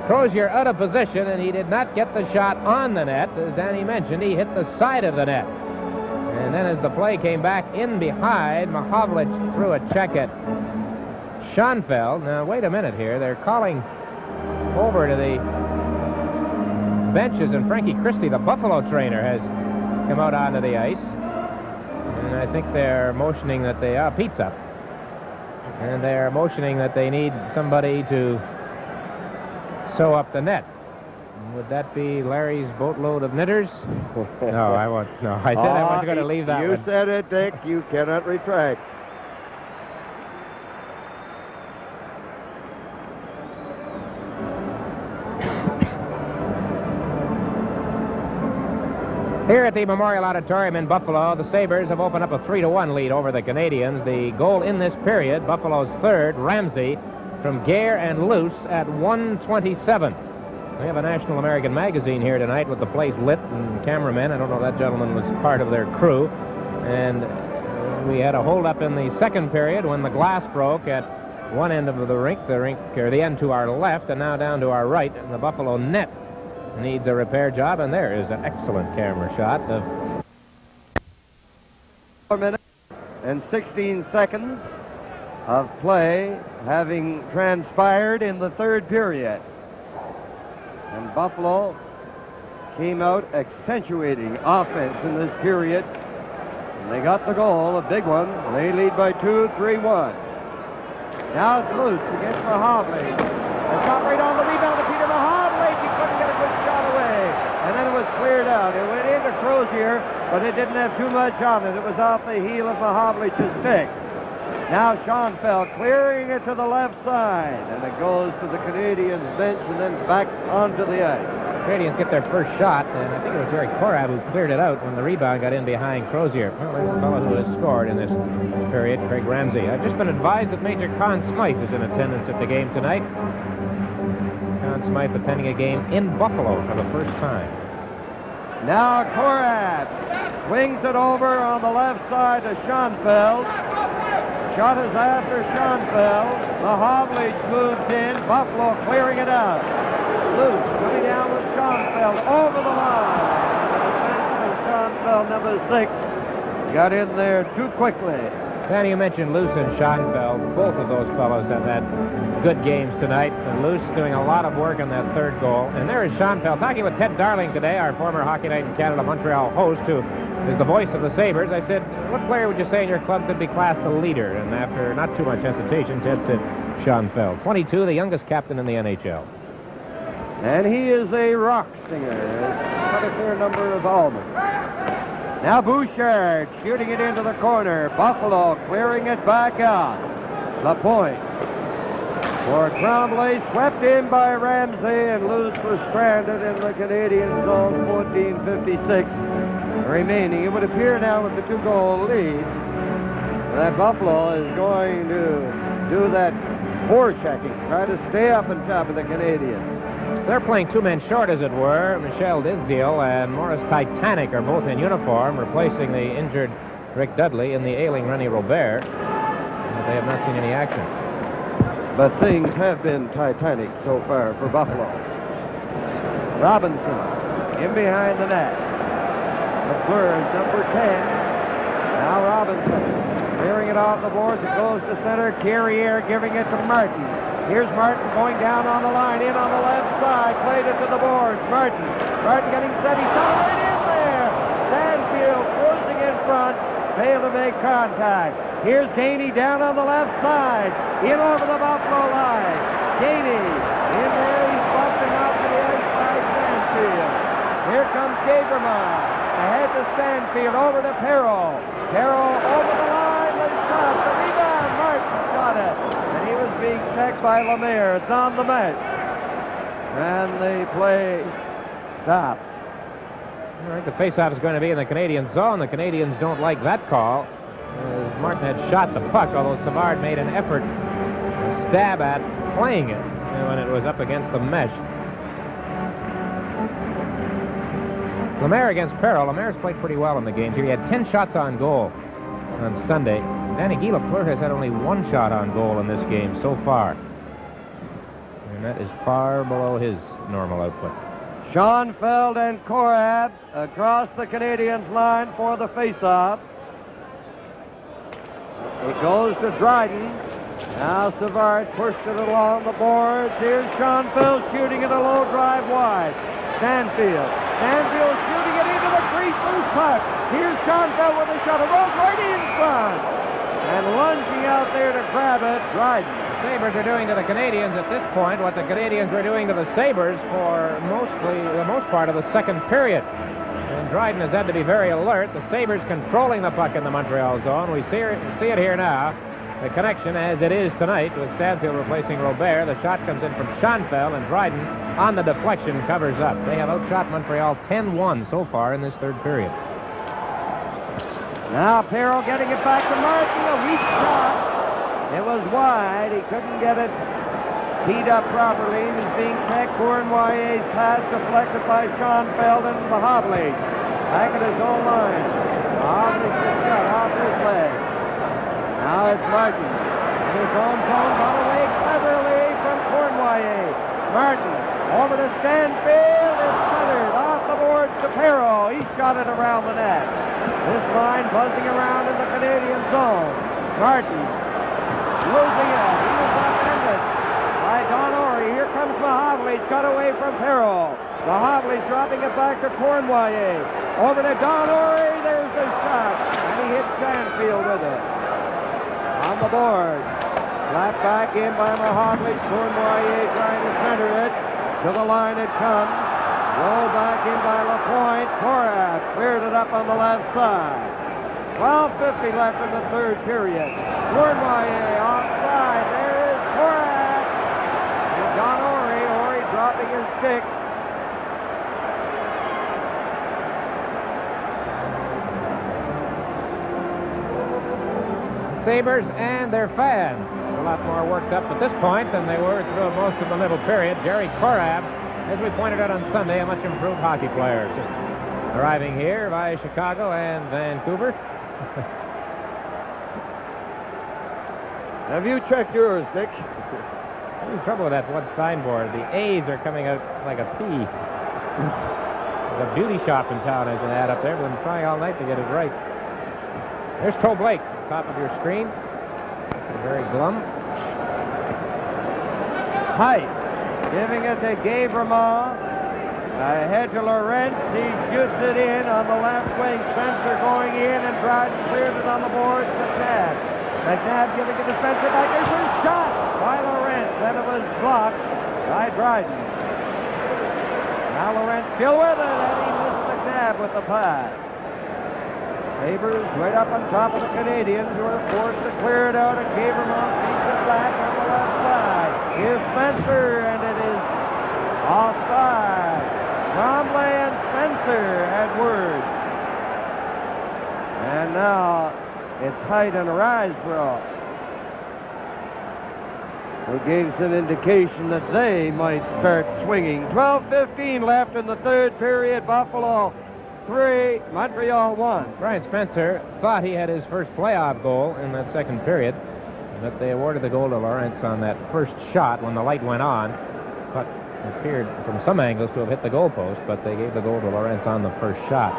Crozier out of position, and he did not get the shot on the net. As Danny mentioned, he hit the side of the net. And then as the play came back in behind, Mahovlich threw a check at Schoenfeld. Now, wait a minute here. They're calling over to the benches, and Frankie Christie, the Buffalo trainer, has come out onto the ice. And I think they're motioning that they are pizza. And they're motioning that they need somebody to sew up the net. Would that be Larry's boatload of knitters? No, I won't. No, I said I wasn't going to leave that You one. said it, Dick. You cannot retract. Here at the Memorial Auditorium in Buffalo, the Sabres have opened up a 3-1 lead over the Canadiens. The goal in this period, Buffalo's third, Ramsey, from Gare and Luce at 1:27. We have a National American magazine here tonight with the place lit and cameramen. I don't know if that gentleman was part of their crew. And we had a hold-up in the second period when the glass broke at one end of the rink, or the end to our left, and now down to our right, and the Buffalo net needs a repair job, and there is an excellent camera shot of 4 minutes and 16 seconds of play having transpired in the third period. And Buffalo came out accentuating offense in this period. And they got the goal, a big one. They lead by 2-3-1. Now it's Luce against Mahovlich. A shot right on the rebound to Peter Mahovlich. He couldn't get a good shot away. And then it was cleared out. It went into Crozier, but it didn't have too much on it. It was off the heel of Mahovlich's stick. Now Schoenfeld clearing it to the left side, and it goes to the Canadiens bench and then back onto the ice. Canadiens get their first shot, and I think it was Jerry Korab who cleared it out when the rebound got in behind Crozier. Well, there's a fellow who has scored in this period, Craig Ramsey. I've just been advised that Major Conn Smythe is in attendance at the game tonight. Conn Smythe attending a game in Buffalo for the first time. Now Korab Swings it over on the left side to Schoenfeld. Shot is after Schoenfeld. Mahovlich moves in. Buffalo clearing it out. Loose coming down with Schoenfeld over the line. Schoenfeld, number 6, got in there too quickly. Danny, you mentioned Luce and Schoenfeld. Both of those fellows have had good games tonight. And Luce doing a lot of work on that third goal. And there is Schoenfeld talking with Ted Darling today, our former Hockey Night in Canada Montreal host, who is the voice of the Sabres. I said, what player would you say in your club could be classed a leader? And after not too much hesitation, Ted said Schoenfeld. 22, the youngest captain in the NHL. And he is a rock singer. It's got a clear number of albums. Now Bouchard shooting it into the corner. Buffalo clearing it back out. The point for Tremblay, swept in by Ramsey, and Luce was stranded in the Canadian zone. 14:56 remaining. It would appear now with the 2-goal lead that Buffalo is going to do that forechecking, try to stay up on top of the Canadiens. They're playing 2 men short, as it were. Michel Diziel and Maurice Titanic are both in uniform, replacing the injured Rick Dudley and the ailing Rennie Robert. But they have not seen any action. But things have been Titanic so far for Buffalo. Robinson in behind the net. McClure is number 10. Now Robinson clearing it off the boards. It goes to center. Carrier giving it to Martin. Here's Martin going down on the line, in on the left side, played it to the boards. Martin getting set, he's right in there. Stanfield closing in front, failed to make contact. Here's Gainey down on the left side, in over the Buffalo line. Gainey in there, he's busting out to the ice by Stanfield. Here comes Gaberman, ahead to Stanfield, over to Perreault. Perreault over the line, the shot, the rebound, Martin shot it. Being checked by Lemaire. It's on the mesh. And the play stops. All right, the faceoff is going to be in the Canadian zone. The Canadians don't like that call. Martin had shot the puck, although Savard made an effort to stab at playing it when it was up against the mesh. Lemaire against Perreault. Lemaire's played pretty well in the games here. He had 10 shots on goal on Sunday. Danny Guy Lafleur has had only 1 shot on goal in this game so far. And that is far below his normal output. Schoenfeld and Korab across the Canadiens line for the faceoff. It goes to Dryden. Now Savard pushed it along the boards. Here's Schoenfeld shooting it a low drive wide. Stanfield shooting it into the crease, loose puck. Here's Schoenfeld with a shot. It rolls right in front. And lunging out there to grab it, Dryden. The Sabres are doing to the Canadiens at this point what the Canadiens were doing to the Sabres for the most part of the second period. And Dryden has had to be very alert. The Sabres controlling the puck in the Montreal zone. We see it here now. The connection, as it is tonight, with Stanfield replacing Robert. The shot comes in from Schoenfeld, and Dryden on the deflection covers up. They have outshot Montreal 10-1 so far in this third period. Now Perreault getting it back to Martin. A weak shot. It was wide. He couldn't get it teed up properly. He was being checked. Cournoyer's pass deflected by Schoenfeld and Mahovlich. Back at his own line. Mahovlich is shut off his leg. Now it's Martin. In his own zone, got away cleverly from Cournoyer. Martin over to Stanfield. It's centered off the boards to Perreault. He shot it around the net. This line buzzing around in the Canadian zone. Martin losing it. He was upended by Don Orey. Here comes Mahovlich, cut away from Perreault. Mahovlich dropping it back to Cournoyer. Over to Don Orey. There's the shot. And he hit Stanfield with it. On the board. Slapped back in by Mahovlich. Cournoyer trying to center it. To the line it comes. Rolled back in by LaPointe. Korab cleared it up on the left side. 12:50 left in the third period. Cournoyer offside. There is Korab. And Don Orey dropping his stick. Sabres and their fans a lot more worked up at this point than they were through most of the middle period. Jerry Korab, as we pointed out on Sunday, a much improved hockey player. Just a arriving here by Chicago and Vancouver. Have you checked yours, Dick? I'm in trouble with that one signboard. The A's are coming out like a P. There's a beauty shop in town has an ad up there, but I'm trying all night to get it right. There's Toe Blake, top of your screen. Very glum. Height, giving it to Gabremont. Ahead to Laurent. He shoots it in on the left wing. Spencer going in, and Dryden clears it on the boards to McNabb. McNabb giving it to Spencer. Back there for a shot by Laurent. Then it was blocked by Dryden. Now Laurent still with it, and he missed McNabb with the pass. Sabres right up on top of the Canadiens, who are forced to clear it out, and Gabremont beats it back on the left side. Here's Spencer, and it is offside. Tremblay and Spencer had word. And now it's Height and Riseborough, who gave some indication that they might start swinging. 12:15 left in the third period. Buffalo 3, Montreal 1. Brian Spencer thought he had his first playoff goal in that second period, but they awarded the goal to Lawrence on that first shot when the light went on. But it appeared from some angles to have hit the goalpost, but they gave the goal to Lawrence on the first shot.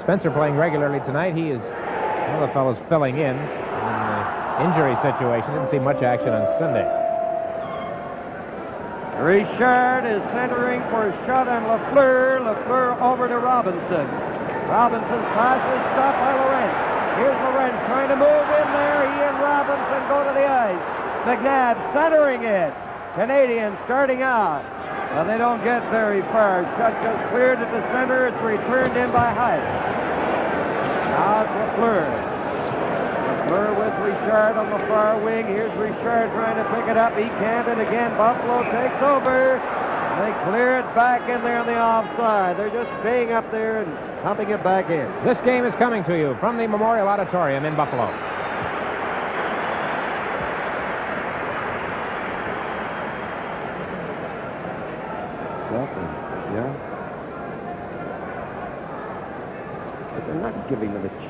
Spencer playing regularly tonight. He is one of the fellows filling in the injury situation. Didn't see much action on Sunday. Richard is centering for Shutt and Lafleur. Lafleur over to Robinson. Robinson's pass is stopped by Laurent. Here's Laurent trying to move in there. He and Robinson go to the ice. McNabb centering it. Canadians starting out. Well, they don't get very far. Shutt just cleared at the center. It's returned in by Height. Now it's Lafleur. Lafleur with Richard on the far wing. Here's Richard trying to pick it up. He can't, and again Buffalo takes over. They clear it back in there on the offside. They're just staying up there and pumping it back in. This game is coming to you from the Memorial Auditorium in Buffalo. Yeah. But they're not giving them a chance.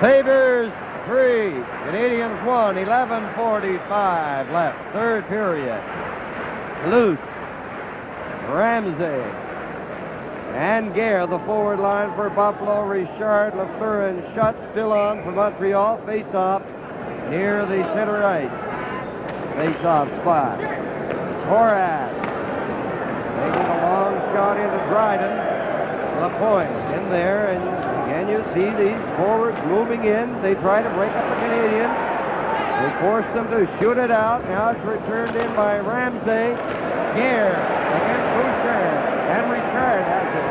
Sabres 3, Canadiens 1, 11:45 left, third period. Luce, Ramsey, and Gare, the forward line for Buffalo. Richard, Lafleur, and Shutt still on for Montreal. Face-off near the center ice. Face-off spot. Horace making a long shot into Dryden. LaPointe in there, and again you see these forwards moving in. They try to break up the Canadiens. They force them to shoot it out. Now it's returned in by Ramsey. Gare against Bouchard, and Richard has it.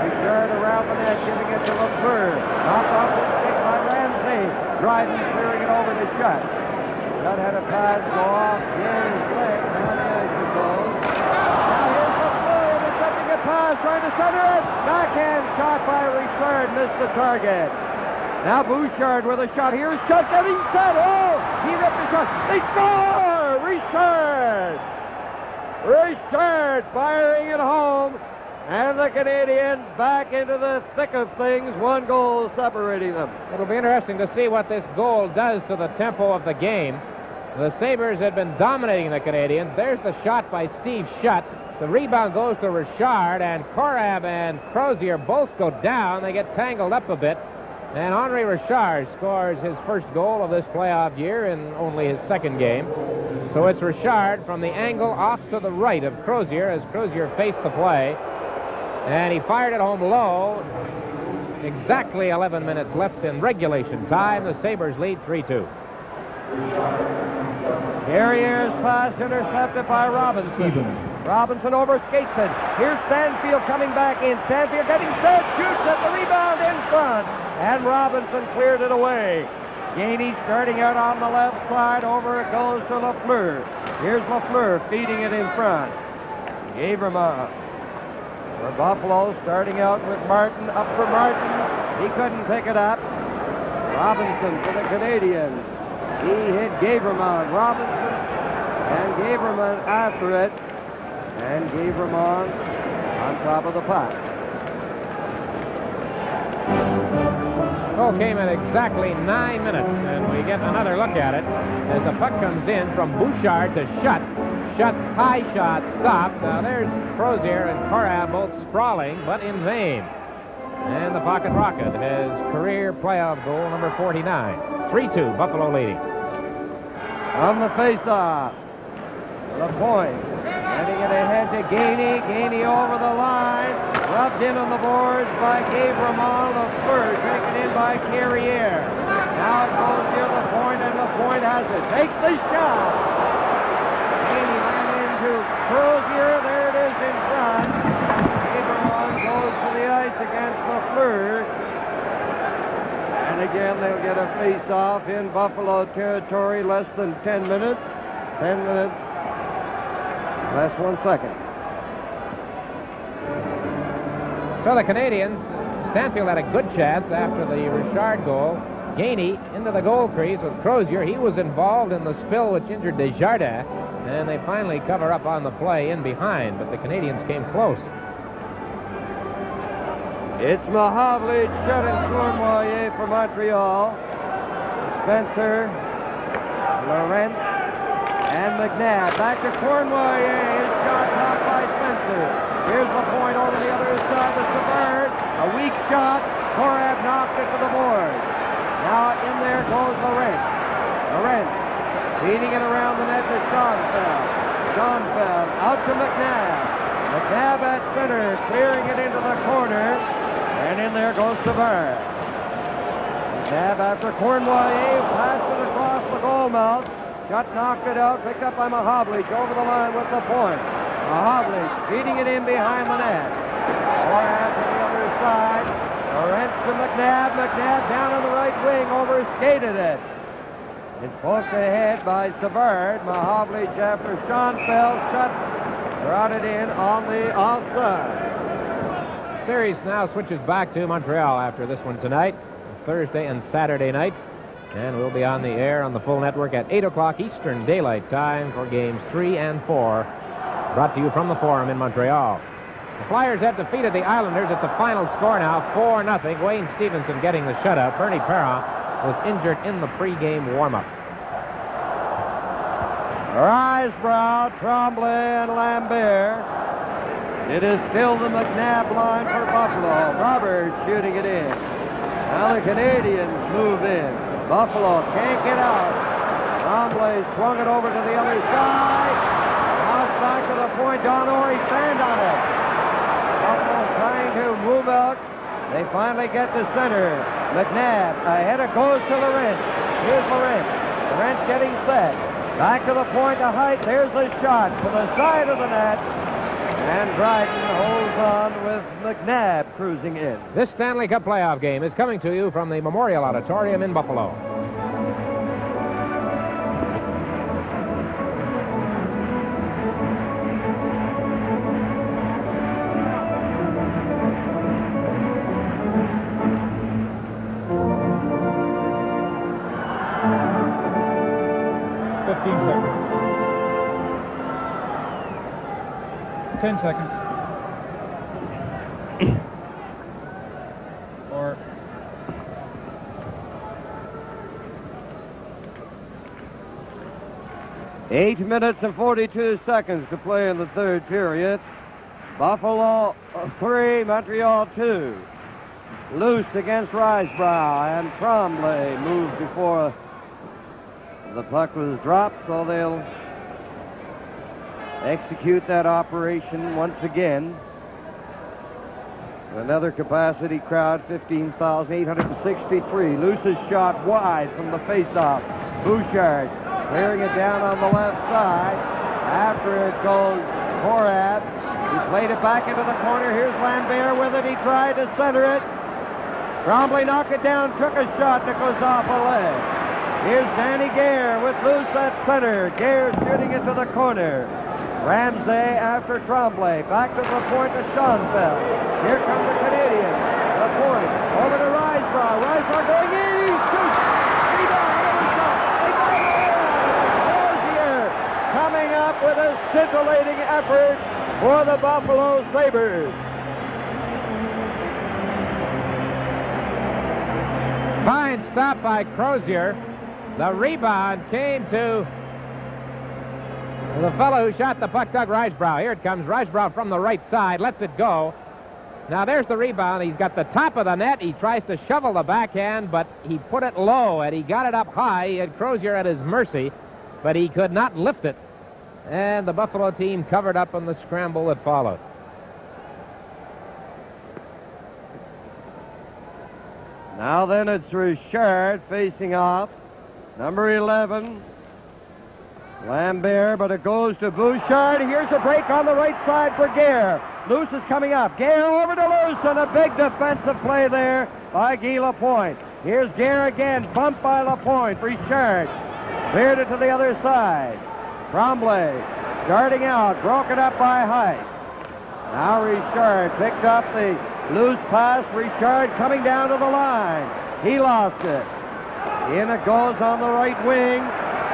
Richard around the net, giving it to Lafleur. Knocked off the stick by Ramsey. Dryden clearing it over to Shutt. Shutt had a pass go off Gare's leg. Now the ice is closed. Now here's Lafleur intercepting a pass, trying to center it. Backhand shot by Richard, missed the target. Now Bouchard with a shot. Here's Shutt getting set. Oh, he ripped the shot. They score! Richard firing it home. And the Canadiens back into the thick of things. One goal separating them. It'll be interesting to see what this goal does to the tempo of the game. The Sabres had been dominating the Canadiens. There's the shot by Steve Shutt. The rebound goes to Richard, and Korab and Crozier both go down. They get tangled up a bit. And Henri Richard scores his first goal of this playoff year in only his second game. So it's Richard from the angle off to the right of Crozier as Crozier faced the play. And he fired it home low. Exactly 11 minutes left in regulation time. The Sabres lead 3-2. Carrier's pass intercepted by Robinson. Robinson over Skatesman. Here's Stanfield coming back in. Stanfield getting set, shoots at the rebound in front. And Robinson cleared it away. Gainey starting out on the left side. Over it goes to Lafleur. Here's Lafleur feeding it in front. Gabremont for Buffalo, starting out with Martin. Up for Martin. He couldn't pick it up. Robinson for the Canadiens. He hit Gabremont. Robinson and Gabremont after it. And Gavramon on top of the puck. Goal came at exactly 9 minutes, and we get another look at it as the puck comes in from Bouchard to Shutt. Shutt's high shot stopped. Now there's Crozier and Korab both sprawling, but in vain. And the pocket rocket, his career playoff goal, number 49. 3-2, Buffalo leading. On the face-off, the point. Getting it ahead to Gainey. Gainey over the line. Rubbed in on the boards by Gavramon. The first taken in by Carrier. Now it goes near the point, and the point has it. Takes the shot. Gainey ran into Crozier. There it is in front. Gavramon goes to the ice against Lafleur. And again, they'll get a face-off in Buffalo territory. Less than 10 minutes. 10 minutes. Last 1 second. So the Canadiens, Stanfield had a good chance after the Richard goal. Gainey into the goal crease with Crozier. He was involved in the spill which injured Desjardins, and they finally cover up on the play in behind, but the Canadiens came close. It's Mahavlich, Judd, and Cournoyer for Montreal. Spencer, Laurent, and McNabb. Back to Cournoyer. His shot blocked by Spencer. Here's the point over the other side of Savard. A weak shot. Korab knocked it to the board. Now in there goes Laurent. Laurent feeding it around the net to Schoenfeld. Schoenfeld out to McNabb. McNabb at center, clearing it into the corner. And in there goes Savard. McNabb after Cournoyer. Passed it across the goal mouth. Got knocked it out, picked up by Mahavlich over the line with the point. Mahavlich feeding it in behind the net. Korab to the other side. Lorentz to McNabb. McNabb down on the right wing, overskated it. It's poked ahead by Savard. Mahavlich after Schoenfeld. Shut. Brought it in on the offside. Series now switches back to Montreal after this one tonight, Thursday and Saturday nights. And we'll be on the air on the full network at 8 o'clock Eastern Daylight Time for games 3 and 4, brought to you from the Forum in Montreal. The Flyers have defeated the Islanders at the final score now, 4-0. Wayne Stevenson getting the shutout. Bernie Perron was injured in the pregame warm-up. Risebrough, Tremblay, and Lambert. It is still the McNabb line for Buffalo. Roberts shooting it in. Now the Canadiens move in. Buffalo can't get out. Tremblay swung it over to the other side. Now it's back to the point. Don Orey stand on it. Buffalo trying to move out. They finally get to center. McNabb ahead. It goes to Laurent. Here's Laurent. Laurent getting set. Back to the point of height. There's the shot to the side of the net. And Dryden holds on with McNabb cruising in. This Stanley Cup playoff game is coming to you from the Memorial Auditorium in Buffalo. Seconds. 10 seconds. Or 8 minutes and 42 seconds to play in the third period. Buffalo 3, Montreal 2. Loose against Risebrough, and Tremblay moved before the puck was dropped, so they'll execute that operation once again. Another capacity crowd, 15,863. Luce's shot wide from the faceoff. Bouchard clearing it down on the left side. After it goes Korab. He played it back into the corner. Here's Lambert with it. He tried to center it. Tremblay knocked it down, took a shot that goes off a leg. Here's Danny Gare with Luce at center. Gare shooting into the corner. Ramsey after Tremblay. Back to the point to Schoenfeld. Here come the Canadiens. The point. Over to Risebrough. Risebrough going in. He shoots. He got another shot. They got it. Crozier coming up with a scintillating effort. for the Buffalo Sabres. Fine stop by Crozier. The rebound came to the fellow who shot the puck, Doug Risebrough. Here it comes. Risebrough from the right side. Lets it go. Now there's the rebound. He's got the top of the net. He tries to shovel the backhand, but he put it low, and he got it up high. He had Crozier at his mercy, but he could not lift it. And the Buffalo team covered up on the scramble that followed. Now then, it's Richard facing off. Number 11, Lambert, but it goes to Bouchard. Here's a break on the right side for Gare. Luce is coming up. Gare over to Luce, and a big defensive play there by Guy Lapointe. Here's Gare again, bumped by Lapointe. Richard cleared it to the other side. Tremblay starting out, broken up by Height. Now Richard picked up the loose pass. Richard coming down to the line. He lost it. In it goes on the right wing.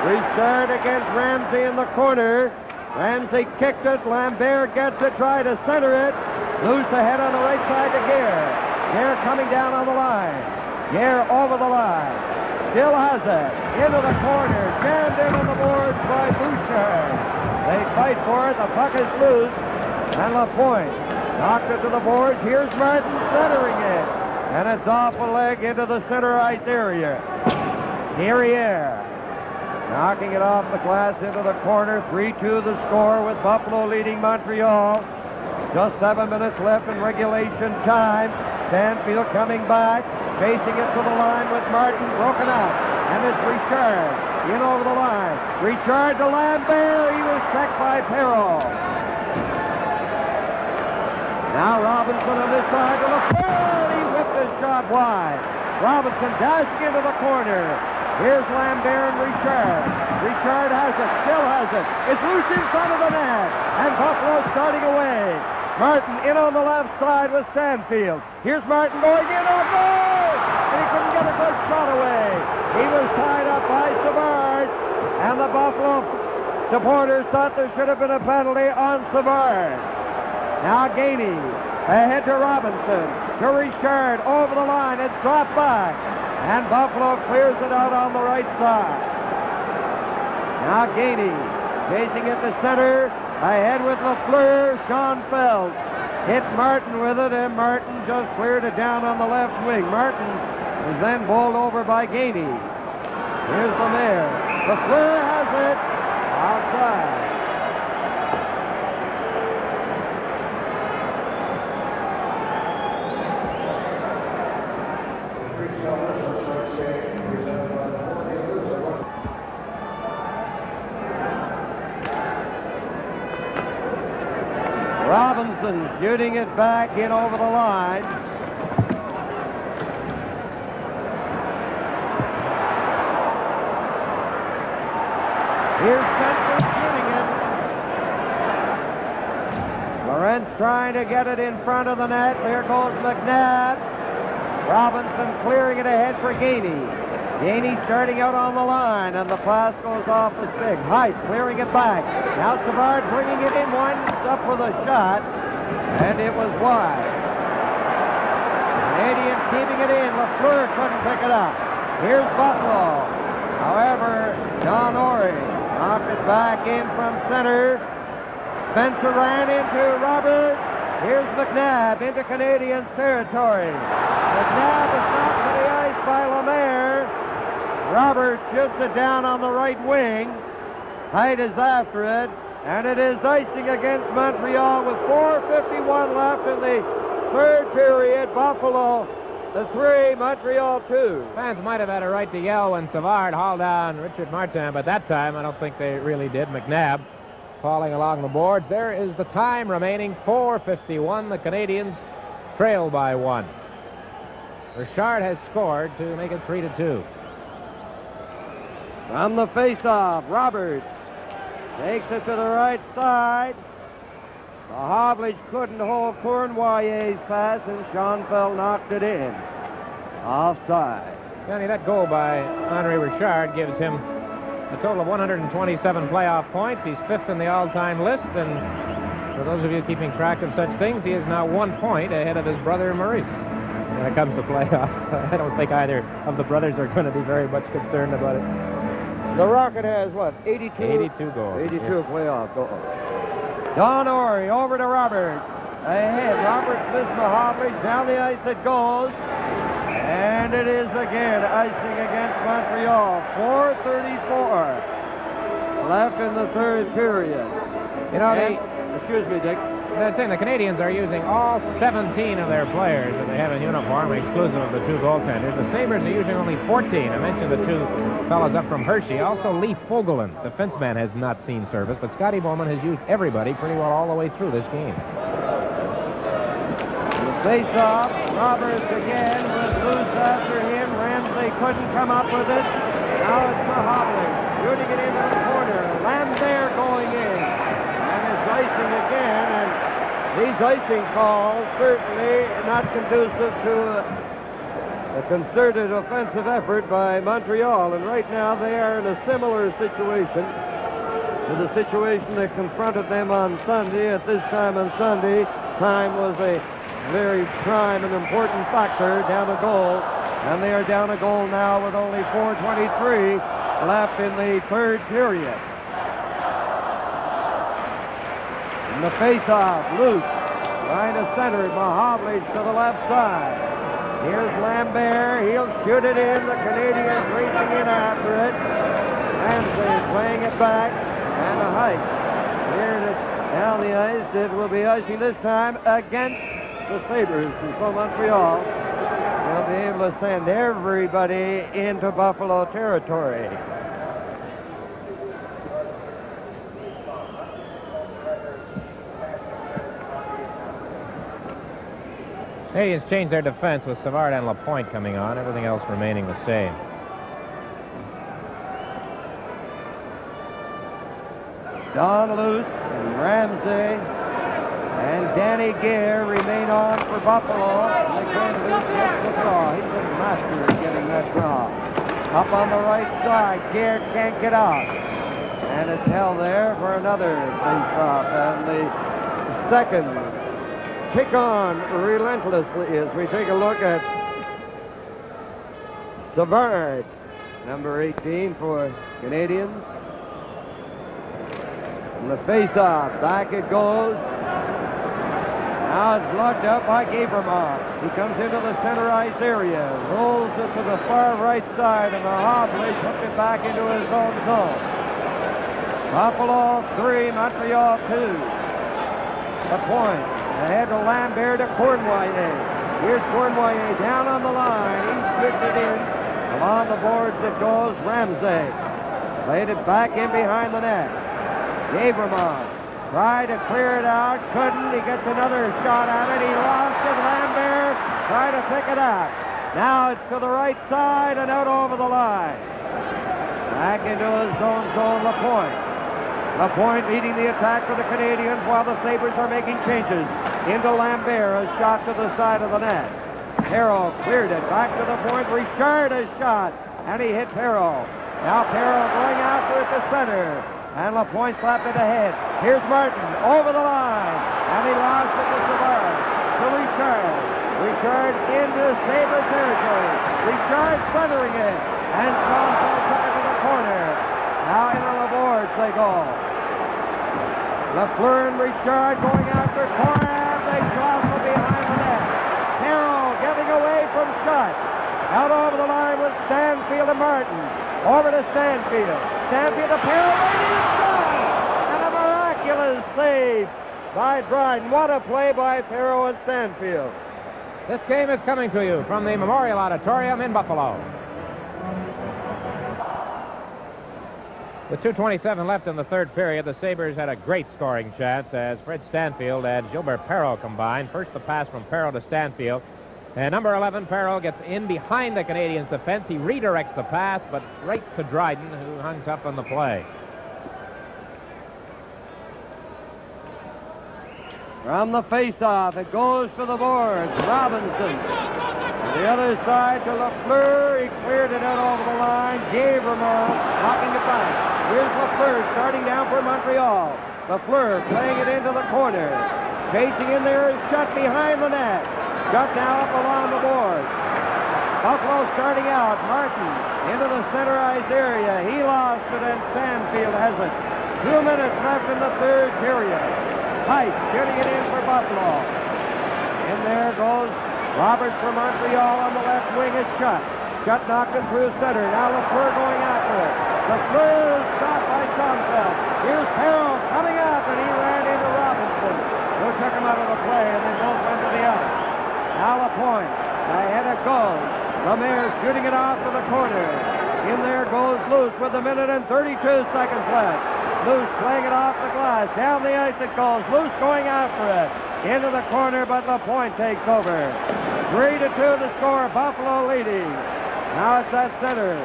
Richard against Ramsey in the corner. Ramsey kicked it. Lambert gets it, try to center it. Loose ahead on the right side to Gare. Gare coming down on the line. Gare over the line. Still has it. Into the corner. Jammed in on the boards by Bouchard. They fight for it. The puck is loose. And Lapointe knocked it to the boards. Here's Martin centering it. And it's off a leg into the center ice area. Carrier knocking it off the glass into the corner. 3-2 the score with Buffalo leading Montreal. Just 7 minutes left in regulation time. Stanfield coming back, chasing it to the line with Martin broken up. And it's Richard in over the line. Richard to Lambert. He was checked by Perrault. Now Robinson on this side to the floor. He whipped his shot wide. Robinson dashing into the corner. Here's Lambert and Richard. Richard has it, still has it. It's loose in front of the net. And Buffalo starting away. Martin in on the left side with Stanfield. Here's Martin going in on goal. And he couldn't get a good shot away. He was tied up by Savard. And the Buffalo supporters thought there should have been a penalty on Savard. Now Gainey ahead to Robinson. To Richard over the line. It's dropped back. And Buffalo clears it out on the right side. Now Gainey chasing it to center. Ahead with Lafleur. Sean Feld hit Martin with it, and Martin just cleared it down on the left wing. Martin was then bowled over by Gainey. Here's the mayor. Lafleur has it outside. Robinson shooting it back in over the line. Here's Spencer shooting it. Lorentz trying to get it in front of the net. There goes McNabb. Robinson clearing it ahead for Gainey. Gainey starting out on the line, and the pass goes off the stick. Height clearing it back. Now Savard bringing it in, winds up with a shot, and it was wide. Canadiens keeping it in. Lafleur couldn't pick it up. Here's Buffalo. However, John Ory knocked it back in from center. Spencer ran into Robert. Here's McNabb into Canadiens territory. McNabb is knocked to the ice by Lemaire. Roberts shoots it down on the right wing. Height is after it, and it is icing against Montreal with 4:51 left in the third period. Buffalo, the 3, Montreal 2. Fans might have had a right to yell when Savard hauled down Richard Martin, but that time I don't think they really did. McNabb falling along the boards. There is the time remaining, 4:51. The Canadiens trail by 1. Richard has scored to make it 3-2. From the face-off, Roberts takes it to the right side. The Havlich couldn't hold Cournoyer's pass, and Schoenfeld knocked it in. Offside. Johnny, that goal by Henri Richard gives him a total of 127 playoff points. He's 5th in the all-time list, and For those of you keeping track of such things, he is now 1 point ahead of his brother Maurice when it comes to playoffs. I don't think either of the brothers are going to be very much concerned about it. The Rocket has, what, 82? 82 goals. 82 playoff goals. Don Orey over to Roberts. Ahead, Roberts missed Mahovlich. Down the ice it goes. And it is again icing against Montreal. 4:34 left in the third period. You know, excuse me, Dick. the thing, the Canadiens are using all 17 of their players that they have in uniform, exclusive of the 2 goaltenders. The Sabres are using only 14. I mentioned the 2 fellows up from Hershey. Also, Lee Fogelin, the fenceman, has not seen service, but Scotty Bowman has used everybody pretty well all the way through this game. The face-off, Roberts again was loose after him. Ramsey couldn't come up with it. Now it's Mahovlich shooting it into the corner. Lambert going in. And it's icing again, and these icing calls certainly not conducive to a concerted offensive effort by Montreal. And right now they are in a similar situation to the situation that confronted them on Sunday. At this time on Sunday, time was a very prime and important factor, down a goal. And they are down a goal now with only 4:23 left in the third period. And the face-off, loose, trying to center it. Mahovlich to the left side. Here's Lambert. He'll shoot it in. The Canadiens racing in after it. Ramsey playing it back. And a hike. Here down the ice. It will be icing this time against the Sabres. And so Montreal will be able to send everybody into Buffalo territory. Canadiens changed their defense with Savard and Lapointe coming on, everything else remaining the same. Don Luce and Ramsey and Danny Gare remain on for Buffalo. Again, Luce gets the draw. He's a master at getting that draw. Up on the right side, Gare can't get out. And it's held there for another face-off. And the second kick on relentlessly as we take a look at Savard, number 18 for Canadiens. And the face-off, back it goes. Now it's lugged up by Gabremont. He comes into the center ice area, rolls it to the far right side, and Mahovlich hooked it back into his own zone. Buffalo 3, Montreal 2. The point. Ahead to Lambert to Cournoyer. Here's Cournoyer down on the line. He switched it in. Along the boards it goes. Ramsey played it back in behind the net. Gabremont tried to clear it out. Couldn't. He gets another shot at it. He lost it. Lambert tried to pick it up. Now it's to the right side and out over the line. Back into his own zone, Lapointe. Lapointe leading the attack for the Canadiens while the Sabres are making changes. Into Lambert, a shot to the side of the net. Perreault cleared it back to the point. Richard a shot, and he hit Perreault. Now Perreault going after it to center, and Lapointe slapped it ahead. Here's Martin over the line, and he lost it to Savard. To Richard. Richard into Sabre territory. Richard centering it, and Schoenfeld took it to the corner. Now into the boards they go. Lafleur and Richard going after Corab. They jostle behind the net. Perreault getting away from Schutt. Out over the line with Stanfield and Martin. Over to Stanfield. Stanfield to Perreault. And a miraculous save by Dryden. What a play by Perreault and Stanfield. This game is coming to you from the Memorial Auditorium in Buffalo. With 2:27 left in the third period, the Sabres had a great scoring chance as Fred Stanfield and Gilbert Perreault combined. First the pass from Perreault to Stanfield. And number 11, Perreault, gets in behind the Canadiens' defense. He redirects the pass, but right to Dryden, who hung tough on the play. From the face-off, it goes to the boards. Robinson. The other side to Lafleur. He cleared it out over the line. Gabremont knocking it back. Here's Lafleur starting down for Montreal. Lafleur playing it into the corner. Chasing in there is Schutt behind the net. Schutt now up along the board. Buffalo starting out. Martin into the center ice area. He lost it, and Stanfield has it. 2 minutes left in the third period. Pike getting it in for Buffalo. In there goes Roberts from Montreal on the left wing is Schutt. Schutt knocked him through center. Now Lafleur going after it. Lafleur is stopped by Schoenfeld. Here's Carroll coming up, and he ran into Robinson, who took him out of the play, and then both went to the ice. Now Lapointe ahead it goes. Lemaire shooting it off to the corner. In there goes Luce with a minute and 32 seconds left. Luce playing it off the glass. Down the ice it goes. Luce going after it. Into the corner, but Lapointe takes over. 3-2 to score. Buffalo leading. Now it's at center.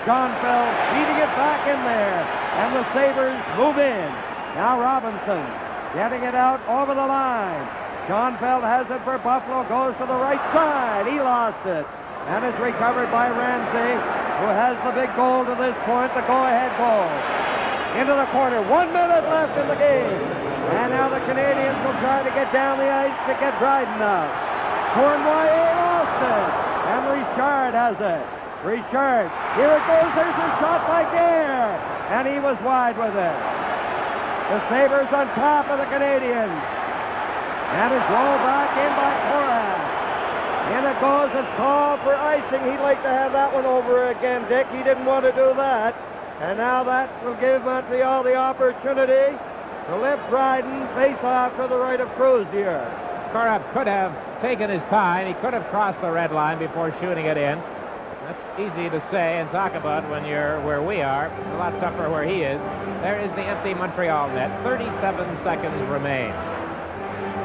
Schoenfeld feeding it back in there. And the Sabres move in. Now Robinson getting it out over the line. Schoenfeld has it for Buffalo. Goes to the right side. He lost it. And it's recovered by Ramsey, who has the big goal to this point, the go-ahead goal. Into the corner. 1 minute left in the game. And now the Canadiens will try to get down the ice to get Dryden out. Cournoyer lost it. And Richard has it. Richard. Here it goes. There's a shot by Gare. And he was wide with it. The Sabres on top of the Canadiens. And it's rolled back in by Korath. In it goes. It's called for icing. He'd like to have that one over again, Dick. He didn't want to do that. And now that will give Montreal the opportunity to lift Dryden, face off to the right of Crozier. Korath could have taken his time. He could have crossed the red line before shooting it in. That's easy to say and talk about when you're where we are. It's a lot tougher where he is. There is the empty Montreal net. 37 seconds remain.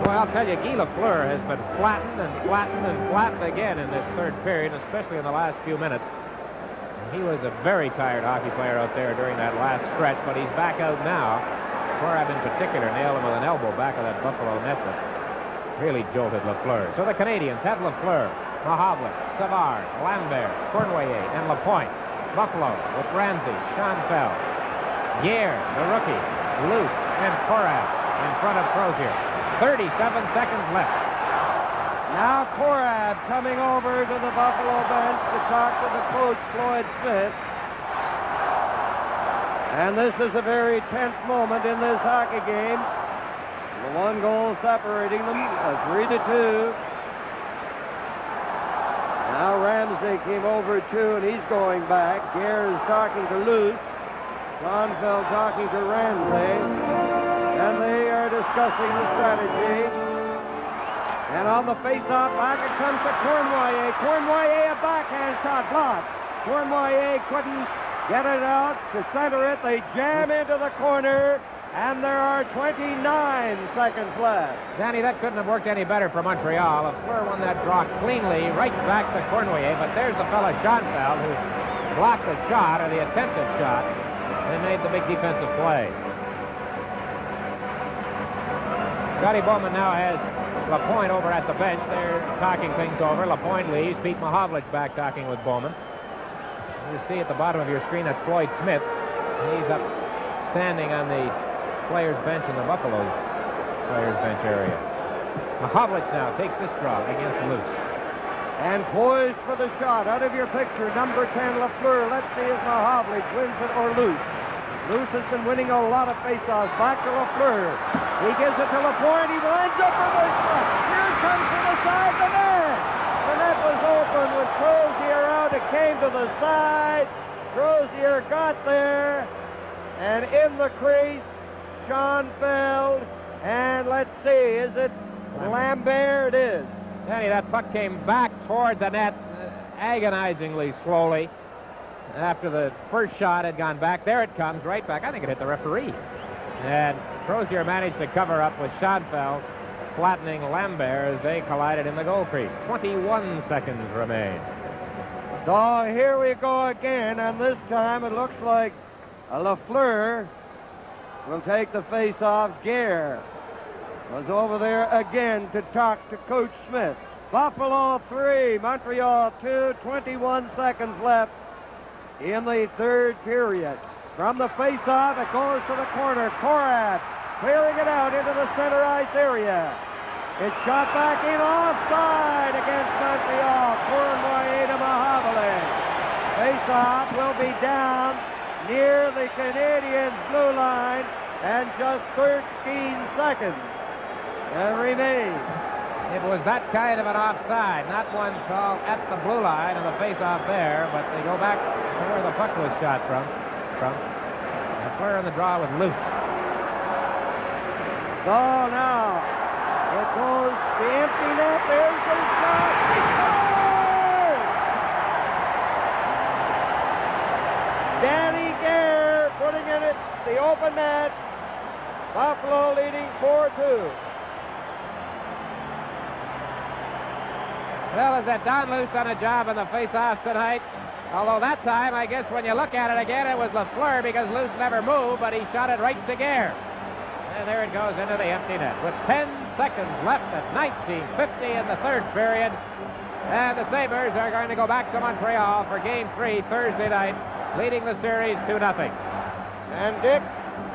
Well, I'll tell you, Guy Lafleur has been flattened and flattened and flattened again in this third period, especially in the last few minutes. He was a very tired hockey player out there during that last stretch, but he's back out now. Korath in particular nailed him with an elbow back of that Buffalo net that really jolted Lafleur. So the Canadiens have Lafleur, Mahovlich, Savard, Lambert, Cournoyer, and Lapointe. Buffalo with Ramsey, Schoenfeld, Gare, the rookie, Luce, and Korath in front of Crozier. 37 seconds left. Now Korath coming over to the Buffalo bench to talk to the coach, Floyd Smith. And this is a very tense moment in this hockey game. The one goal separating them, a 3-2. Now Ramsey came over too, and he's going back. Gare is talking to Luce. Schoenfeld talking to Ramsey. And they are discussing the strategy. And on the face-off, back it comes to Cournoyer. Cournoyer, a backhand shot blocked. Cournoyer couldn't get it out to center it. They jam into the corner, and there are 29 seconds left. Danny, that couldn't have worked any better for Montreal. Lafleur won that draw cleanly right back to Cournoyer, but there's the fella Schoenfeld who blocked the shot, or the attempted shot, and made the big defensive play. Scotty Bowman now has Lapointe over at the bench. They're talking things over. Lapointe leaves. Pete Mahovlich back talking with Bowman. You see at the bottom of your screen, that's Floyd Smith. He's up standing on the players' bench in the Buffalo players' bench area. Mahovlich now takes this draw against Luce. And poised for the shot. Out of your picture, number 10, Lafleur. Let's see if Mahovlich wins it or Luce. Luce has been winning a lot of faceoffs. Back to Lafleur. He gives it to Lapointe. He lines up for the shot. Here comes to the side the net. The net was open with Crozier out. It came to the side. Crozier got there. And in the crease, Schoenfeld. And let's see, is it Lambert? It is. Danny, that puck came back toward the net agonizingly slowly. After the first shot had gone back, there it comes, right back. I think it hit the referee. And Crozier managed to cover up with Schoenfeld, flattening Lambert as they collided in the goal crease. 21 seconds remain. So here we go again, and this time it looks like Lafleur will take the face-off. Gare was over there again to talk to Coach Smith. Buffalo 3, Montreal 2, 21 seconds left in the third period. From the face-off, it goes to the corner. Korath clearing it out into the center ice area. It's shot back in offside against Montreal. Cournoyer to Mahabale. Face-off will be down near the Canadiens' blue line, and just 13 seconds remain. It was that kind of an offside, not one called at the blue line and the face-off there, but they go back to where the puck was shot from. And Fleur in the draw with loose. So now it goes the empty net. There's the shot. He scores! Danny Gare putting in it the open net. Buffalo leading 4-2. Well, as that Don Luce done a job in the face-off tonight. Although that time, I guess when you look at it again, it was Lafleur because Luce never moved, but he shot it right to Gare. And there it goes into the empty net with 10 seconds left at 19:50 in the third period. And the Sabres are going to go back to Montreal for Game 3 Thursday night, leading the series 2-0. And Dick,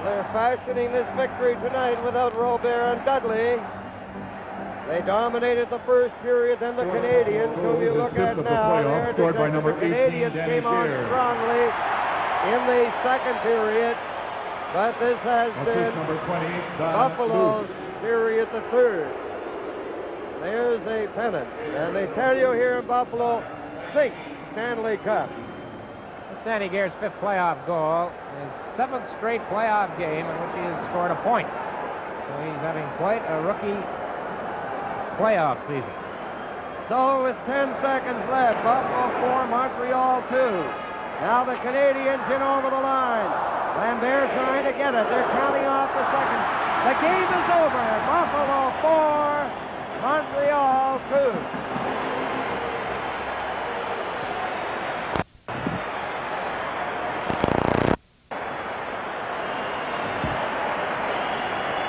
they're fashioning this victory tonight without Robert and Dudley. They dominated the first period, then the Canadiens, who you look at now, the Canadiens came on strongly in the second period, but this has been Buffalo's period, the third. There's a pennant, and they tell you here in Buffalo, 6 Stanley Cup. Danny Gare's 5th playoff goal, his 7th straight playoff game in which he has scored a point. So he's having quite a rookie playoff season. So with 10 seconds left, Buffalo 4, Montreal 2. Now the Canadiens in over the line. Lambert trying to get it. They're counting off the seconds. The game is over. Buffalo 4, Montreal 2.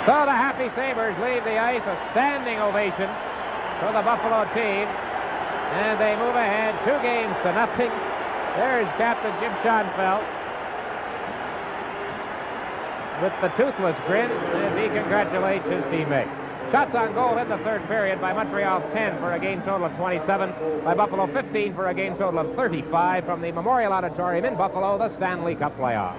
So the happy Sabres leave the ice, a standing ovation for the Buffalo team. And they move ahead 2-0. There's Captain Jim Schoenfeld with the toothless grin as he congratulates his teammate. Shots on goal in the third period by Montreal 10 for a game total of 27, by Buffalo 15 for a game total of 35 from the Memorial Auditorium in Buffalo, the Stanley Cup playoffs.